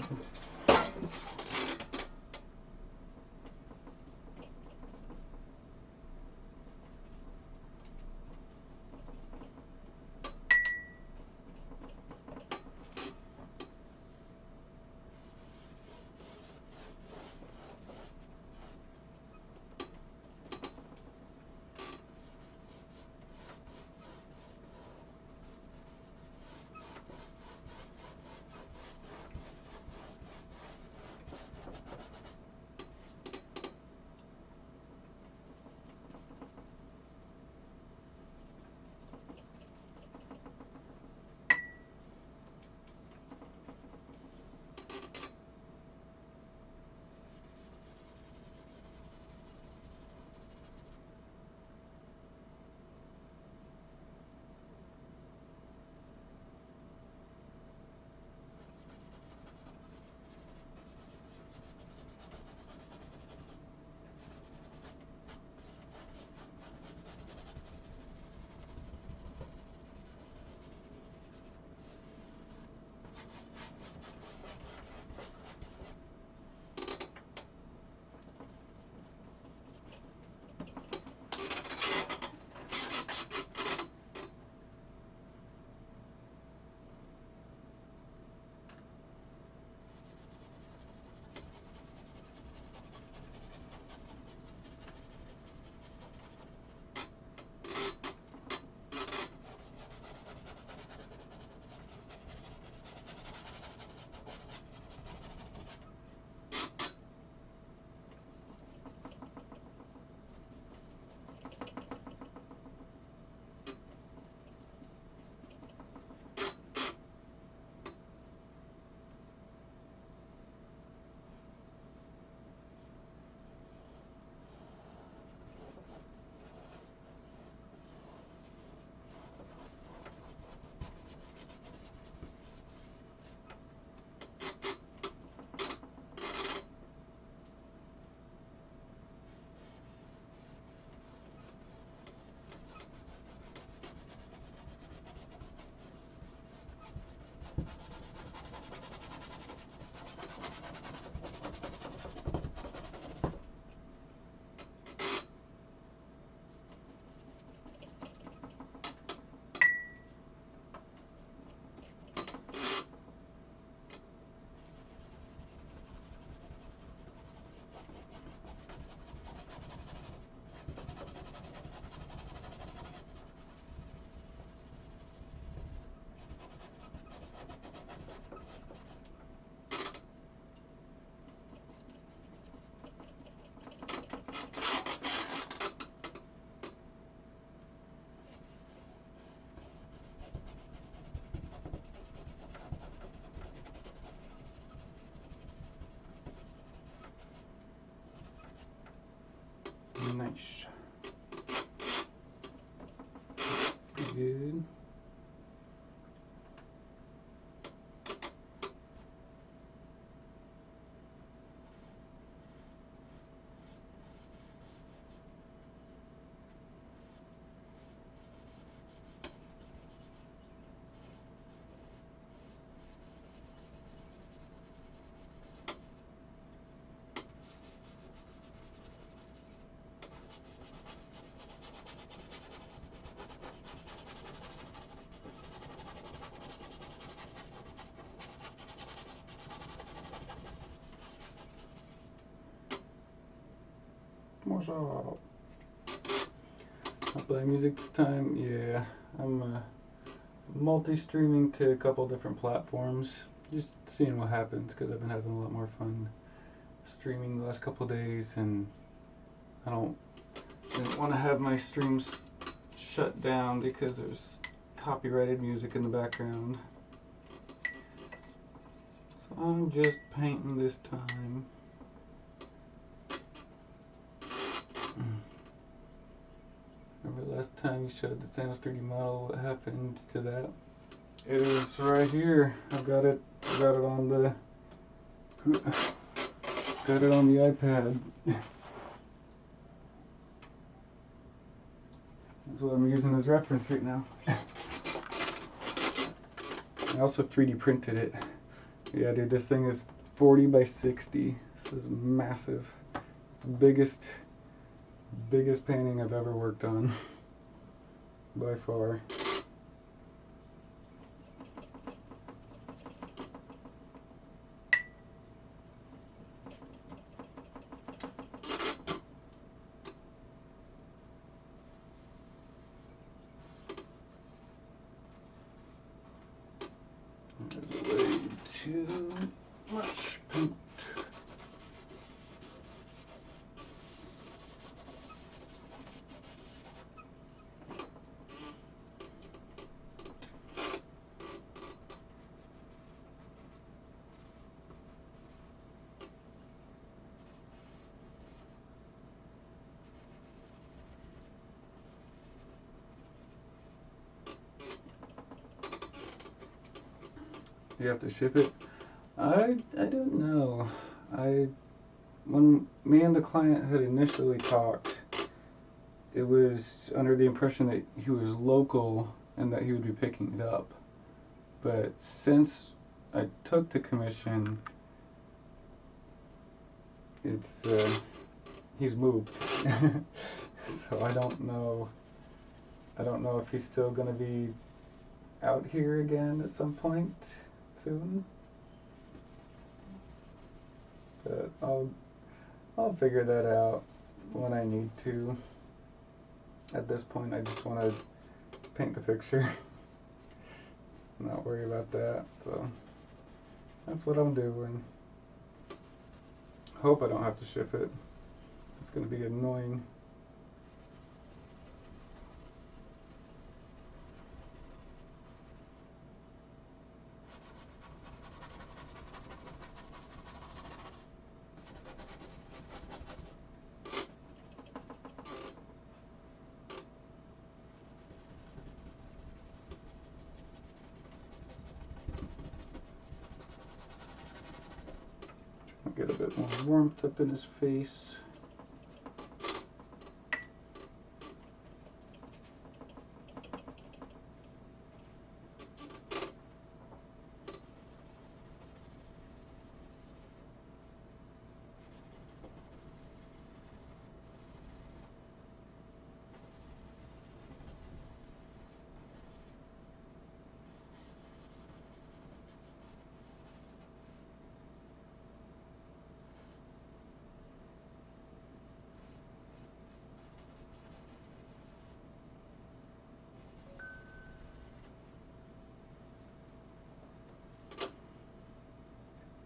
S1: Nice. Good. What's up? Not playing music this time. Yeah, I'm multi-streaming to a couple different platforms. Just seeing what happens because I've been having a lot more fun streaming the last couple days, and I didn't want to have my streams shut down because there's copyrighted music in the background. So I'm just painting this time. Remember last time you showed the Thanos 3D model, what happened to that? It is right here. I've got it on the iPad. That's what I'm using as reference right now. I also 3D printed it. Yeah, dude, this thing is 40 by 60. This is massive. Biggest painting I've ever worked on, by far. There's way too much paint. You have to ship it? I don't know. When me and the client had initially talked, it was under the impression that he was local and that he would be picking it up. But since I took the commission, it's he's moved. So I don't know if he's still gonna be out here again at some point soon. But I'll figure that out when I need to. At this point, I just want to paint the picture. Not worry about that. So that's what I'm doing. Hope I don't have to ship it. It's going to be annoying. Get a bit more warmth up in his face.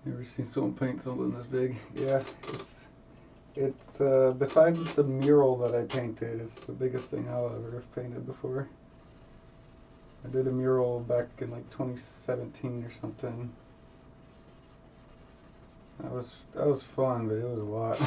S1: Never seen someone paint something this big. Yeah, it's besides the mural that I painted, it's the biggest thing I'll ever have painted before. I did a mural back in like 2017 or something. That was fun, but it was a lot.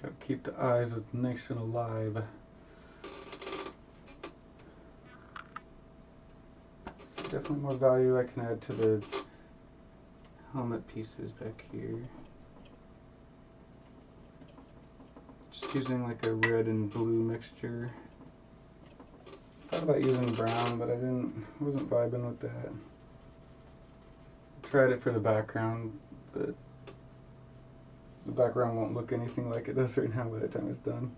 S1: Gotta keep the eyes nice and alive. Definitely more value I can add to the helmet pieces back here. Just using like a red and blue mixture. Thought about using brown, but I wasn't vibing with that. Tried it for the background, but the background won't look anything like it does right now by the time it's done.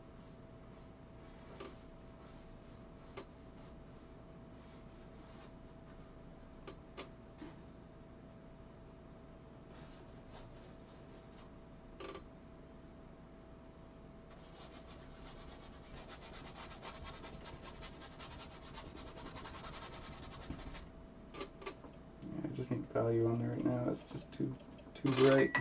S1: value on there right now. It's just too bright.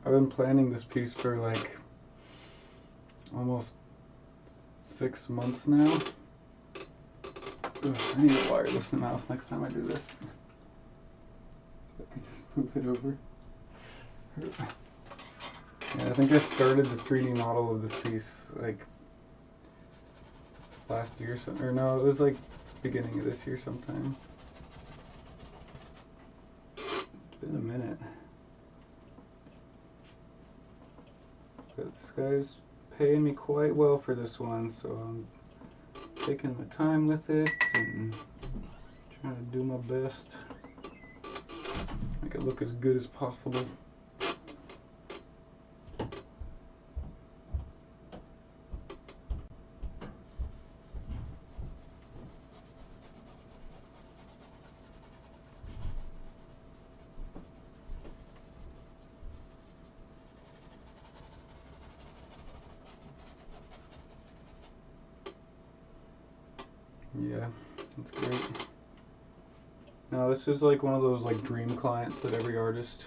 S1: I've been planning this piece for like almost 6 months now. Ugh, I need a wireless mouse next time I do this, so I can just move it over. Yeah, I think I started the 3D model of this piece like last year, or no, it was like beginning of this year sometime. It's been a minute. But this guy's paying me quite well for this one, so I'm taking my time with it and trying to do my best, make it look as good as possible. Yeah, that's great. Now this is like one of those like dream clients that every artist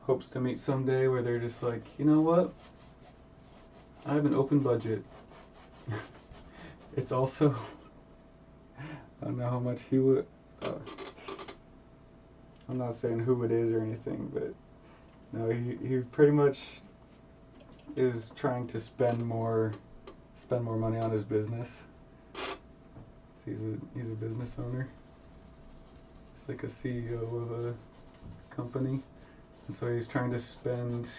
S1: hopes to meet someday, where they're just like, you know what? I have an open budget. It's also, I don't know how much he would, I'm not saying who it is or anything, but no, he pretty much is trying to spend more money on his business. He's a business owner. He's like a CEO of a company, and so he's trying to spend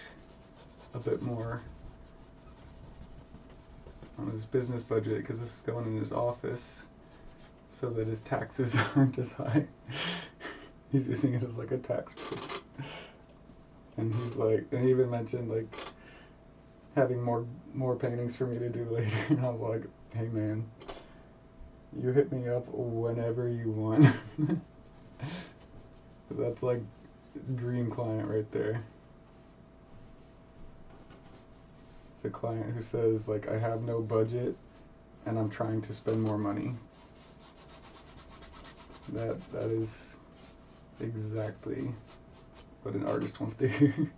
S1: a bit more on his business budget, because this is going in his office so that his taxes aren't as high. He's using it as like a tax break. And he's like, and he even mentioned like having more paintings for me to do later, and I was like, hey man, you hit me up whenever you want. That's like dream client right there. It's a client who says like, I have no budget and I'm trying to spend more money. That is exactly what an artist wants to hear.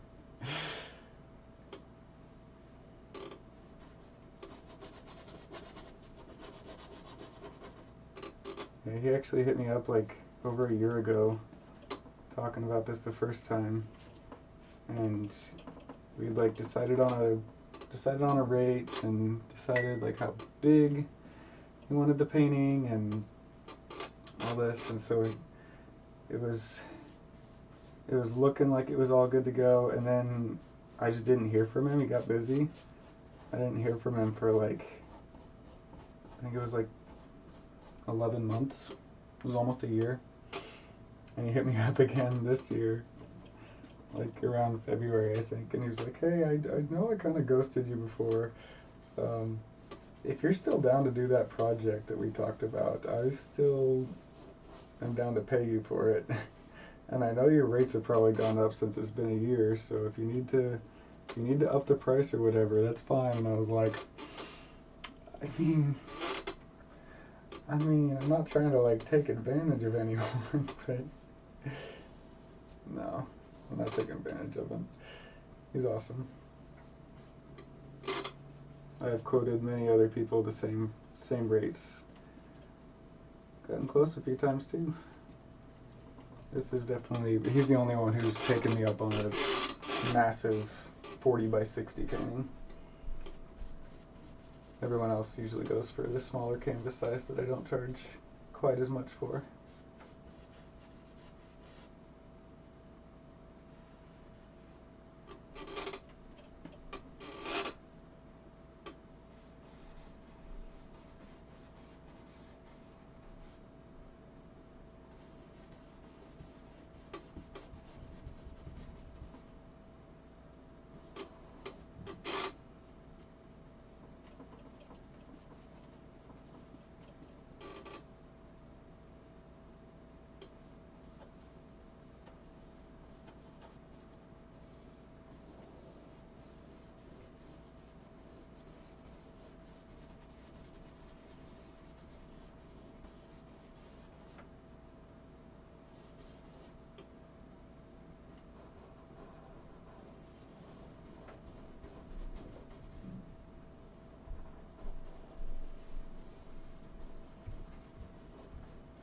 S1: Yeah, he actually hit me up like over a year ago talking about this the first time, and we like decided on a rate and decided like how big he wanted the painting and all this, and so it was looking like it was all good to go, and then I just didn't hear from him. He got busy. I didn't hear from him for like, I think it was like 11 months. It was almost a year. And he hit me up again this year, like around February, I think, and he was like, hey, I know I kind of ghosted you before. If you're still down to do that project that we talked about, I still am down to pay you for it. And I know your rates have probably gone up since it's been a year, so if you need to up the price or whatever, that's fine. And I was like, I mean, I'm not trying to like take advantage of anyone, but no, I'm not taking advantage of him. He's awesome. I have quoted many other people the same rates. Gotten close a few times too. This is definitely, he's the only one who's taken me up on a massive 40 by 60 painting. Everyone else usually goes for the smaller canvas size that I don't charge quite as much for.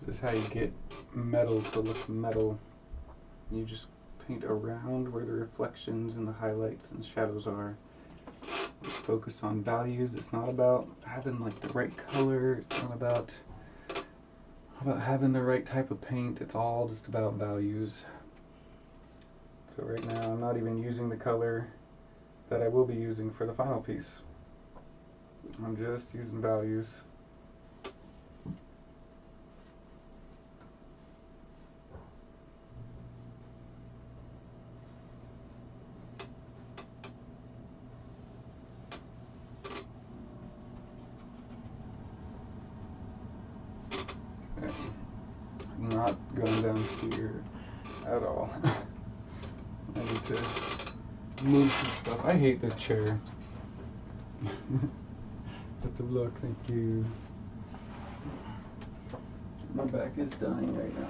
S1: This is how you get metal to look metal. You just paint around where the reflections and the highlights and shadows are. Focus on values. It's not about having like the right color. It's not about having the right type of paint. It's all just about values. So right now I'm not even using the color that I will be using for the final piece. I'm just using values. Okay. I'm not going down here at all. I need to move some stuff. I hate this chair. Just a look, thank you. My back is dying right now.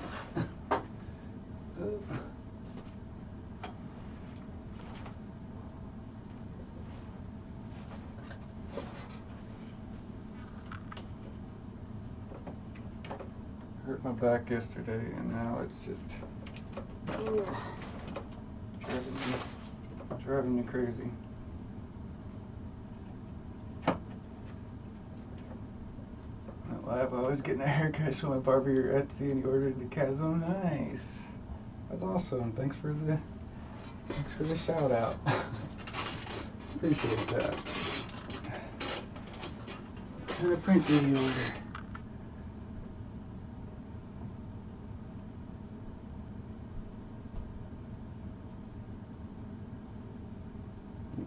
S1: Hurt my back yesterday and now it's just driving me crazy. I was getting a haircut, showing my barber your Etsy, and he ordered the Chasm. Nice. That's awesome. Thanks for the shout out. Appreciate that. What kind of print did you order?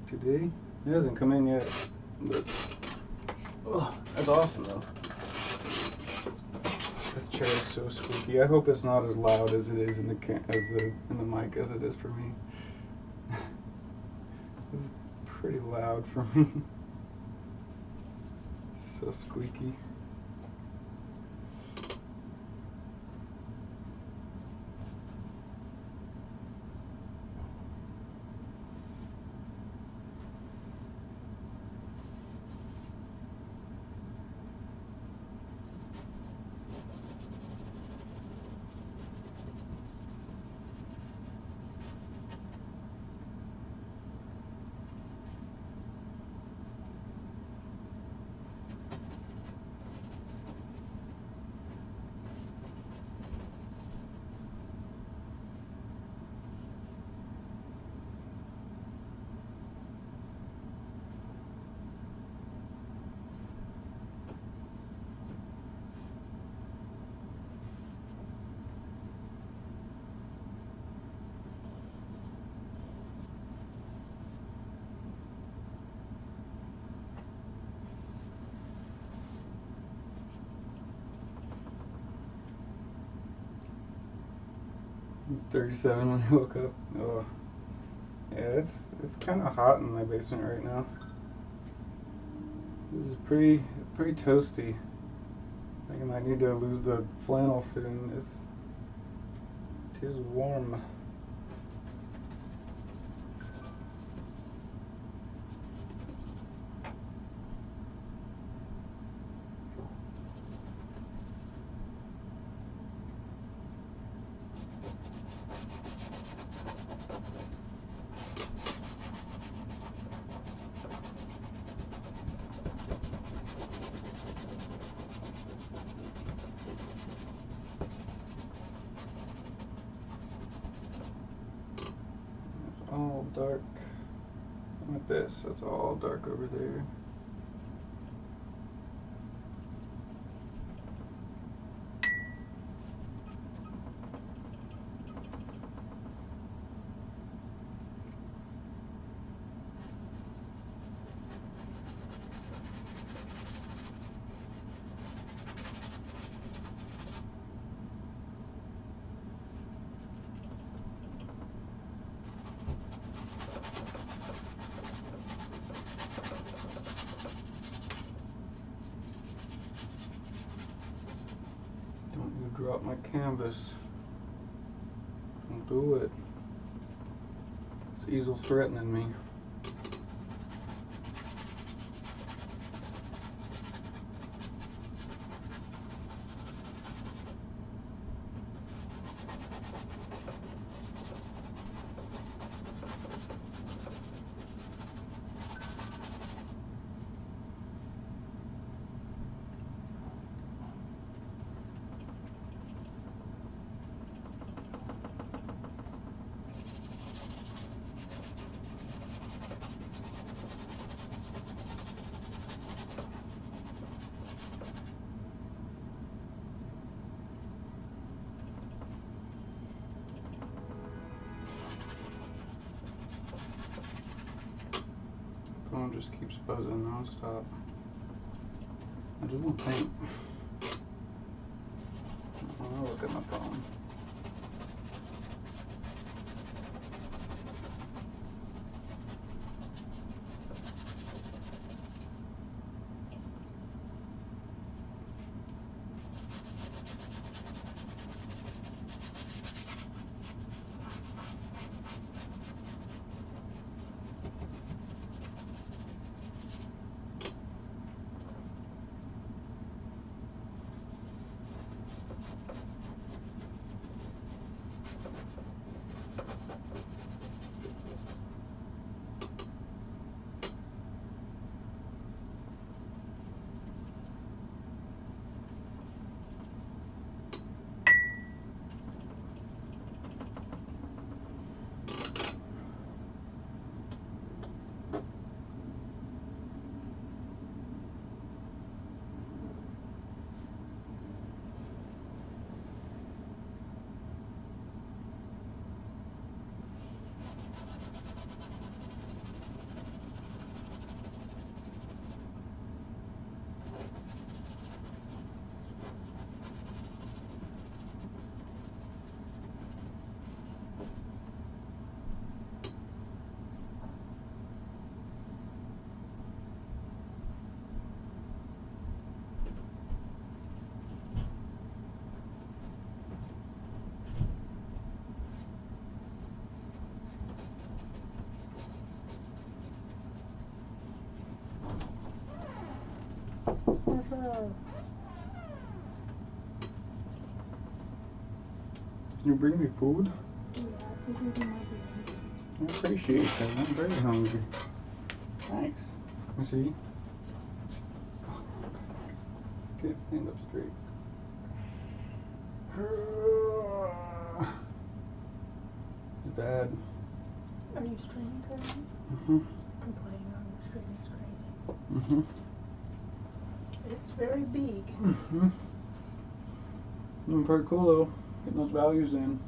S1: Today? It hasn't come in yet, but that's awesome though. This chair is so squeaky. I hope it's not as loud as it is in the mic as it is for me. It's pretty loud for me. So squeaky. It's 37 when I woke up. Oh, yeah, it's kind of hot in my basement right now. This is pretty toasty. I think I might need to lose the flannel soon. It is warm. All dark. Like this, it's all dark over there. Drop my canvas. Don't do it. This easel's threatening me. phone just keeps buzzing nonstop. I doesn't think. I'll look at my phone. You bring me food?
S2: Yeah, I figured you might be hungry.
S1: I appreciate that. I'm very hungry. Thanks. You see? Can't stand up straight. It's bad.
S2: Are you streaming currently?
S1: Mm-hmm.
S2: Complaining on your stream is crazy.
S1: Mm-hmm.
S2: It's very big.
S1: Mm-hmm. Pretty cool though. Getting those values in.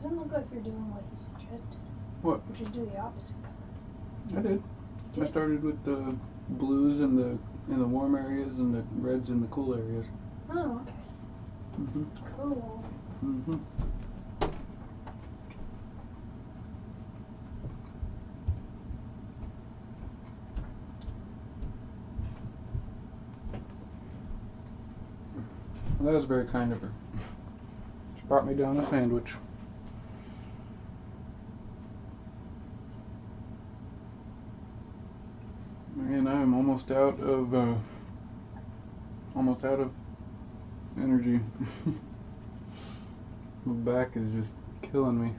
S2: Doesn't look like you're doing what he suggested.
S1: What?
S2: Which is do the opposite color.
S1: I did. I started with the blues in the warm areas and the reds in the cool areas.
S2: Oh, okay.
S1: Mm-hmm.
S2: Cool.
S1: Mm-hmm. Well, that was very kind of her. She brought me down a sandwich. And I'm almost out of energy. My back is just killing me.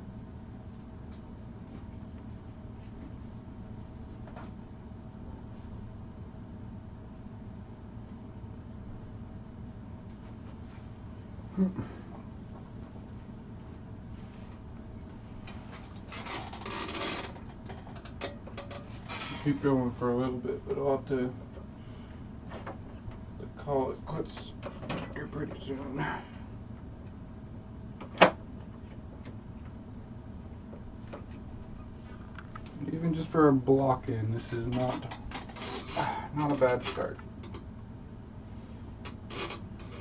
S1: Keep going for a little bit, but I'll have to call it quits here pretty soon. Even just for a block in, this is not a bad start.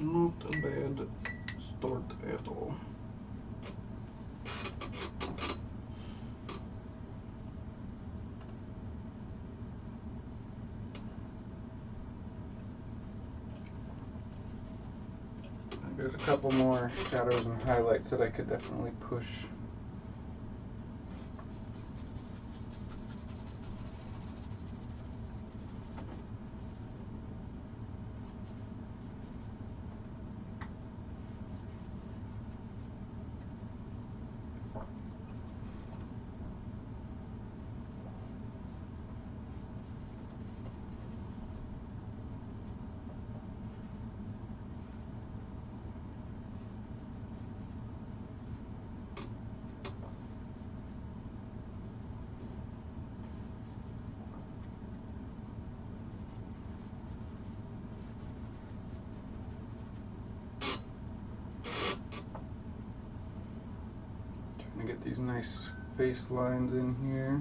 S1: Not a bad start at all. There's a couple more shadows and highlights that I could definitely push. get these nice face lines in here.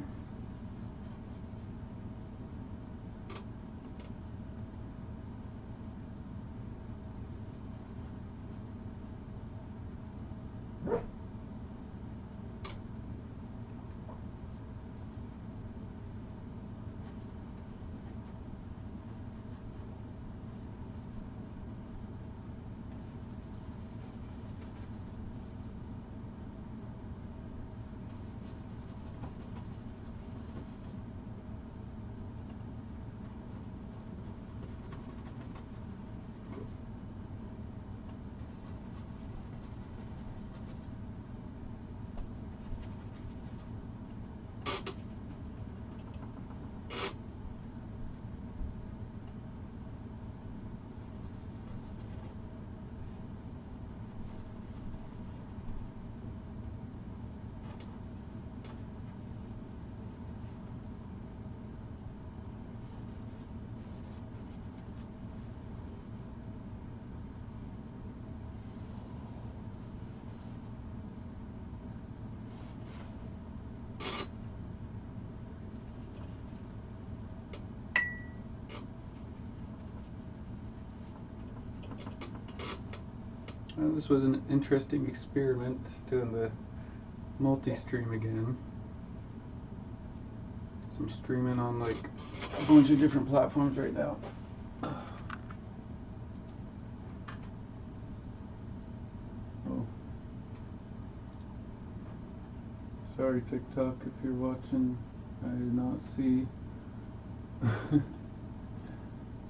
S1: This was an interesting experiment, doing the multi-stream again. So I'm streaming on like a bunch of different platforms right now. Oh. Sorry TikTok if you're watching. I did not see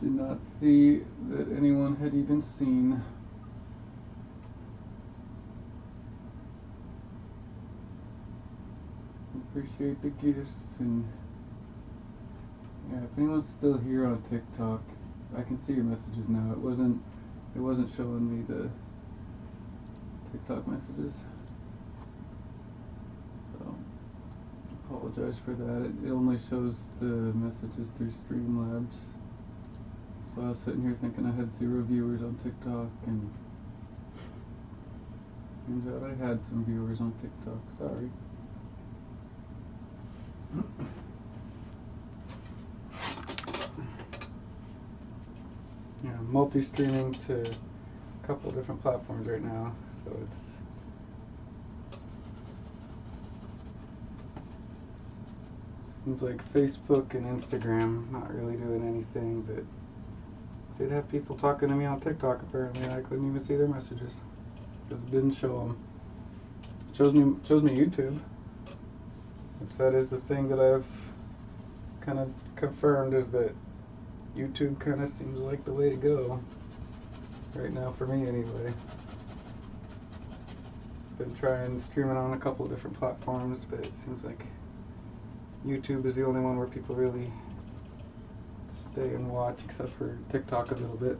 S1: did not see that anyone had even seen. Appreciate the gifts, and yeah, if anyone's still here on TikTok, I can see your messages now. It wasn't showing me the TikTok messages, so apologize for that. It only shows the messages through Streamlabs. So I was sitting here thinking I had 0 viewers on TikTok, and turns out I had some viewers on TikTok. Sorry. Yeah, multi-streaming to a couple different platforms right now, so seems like Facebook and Instagram not really doing anything, but did have people talking to me on TikTok apparently, and I couldn't even see their messages because it didn't show them. It shows me YouTube, which that is the thing that I've kind of confirmed, is that YouTube kind of seems like the way to go right now for me anyway. Been trying streaming on a couple of different platforms, but it seems like YouTube is the only one where people really stay and watch, except for TikTok a little bit.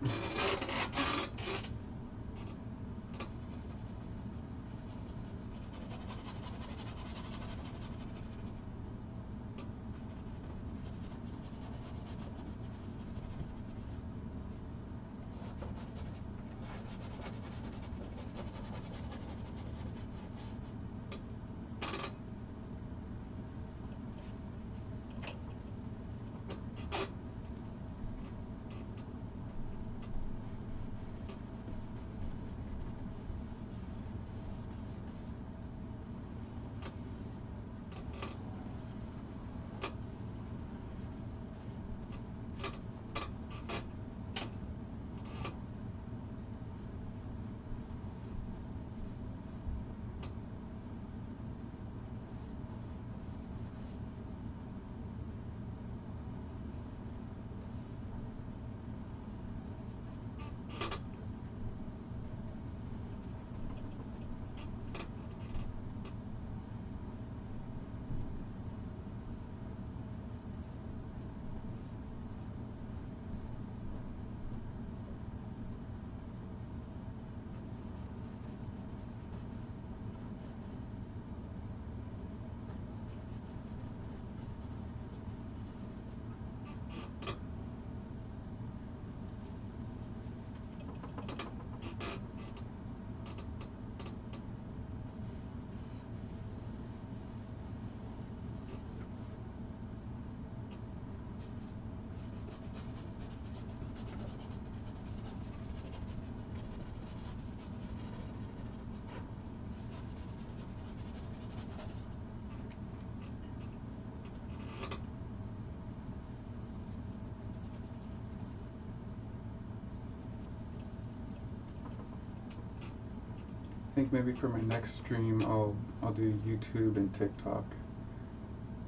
S1: think maybe for my next stream I'll do YouTube and TikTok.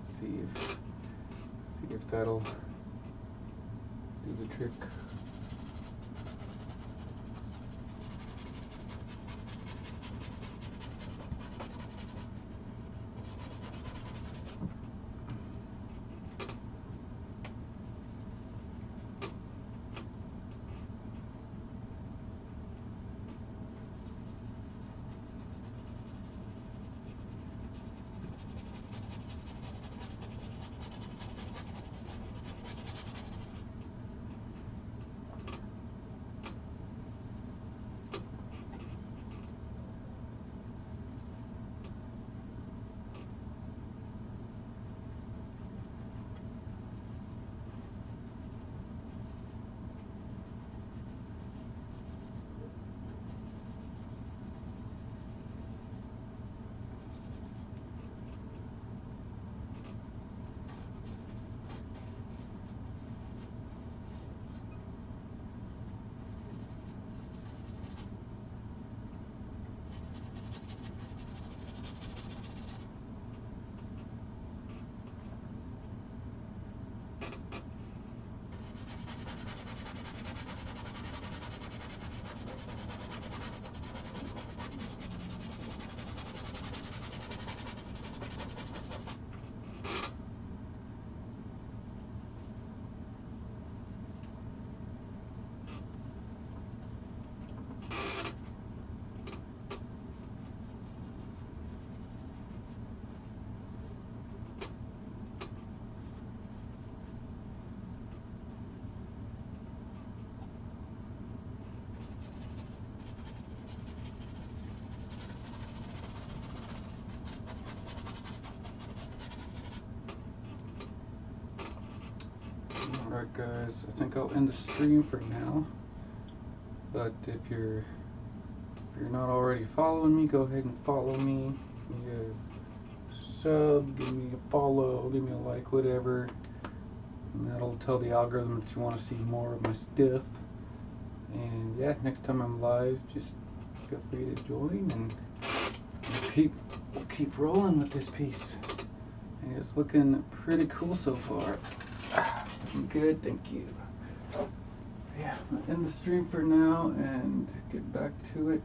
S1: See if that'll do the trick. Alright guys, I think I'll end the stream for now. But if you're not already following me, go ahead and follow me. Give me a sub, give me a follow, give me a like, whatever. And that'll tell the algorithm that you want to see more of my stuff. And yeah, next time I'm live, just feel free to join, and we'll keep rolling with this piece. And it's looking pretty cool so far. Good, thank you. Yeah, I'm gonna end the stream for now and get back to it.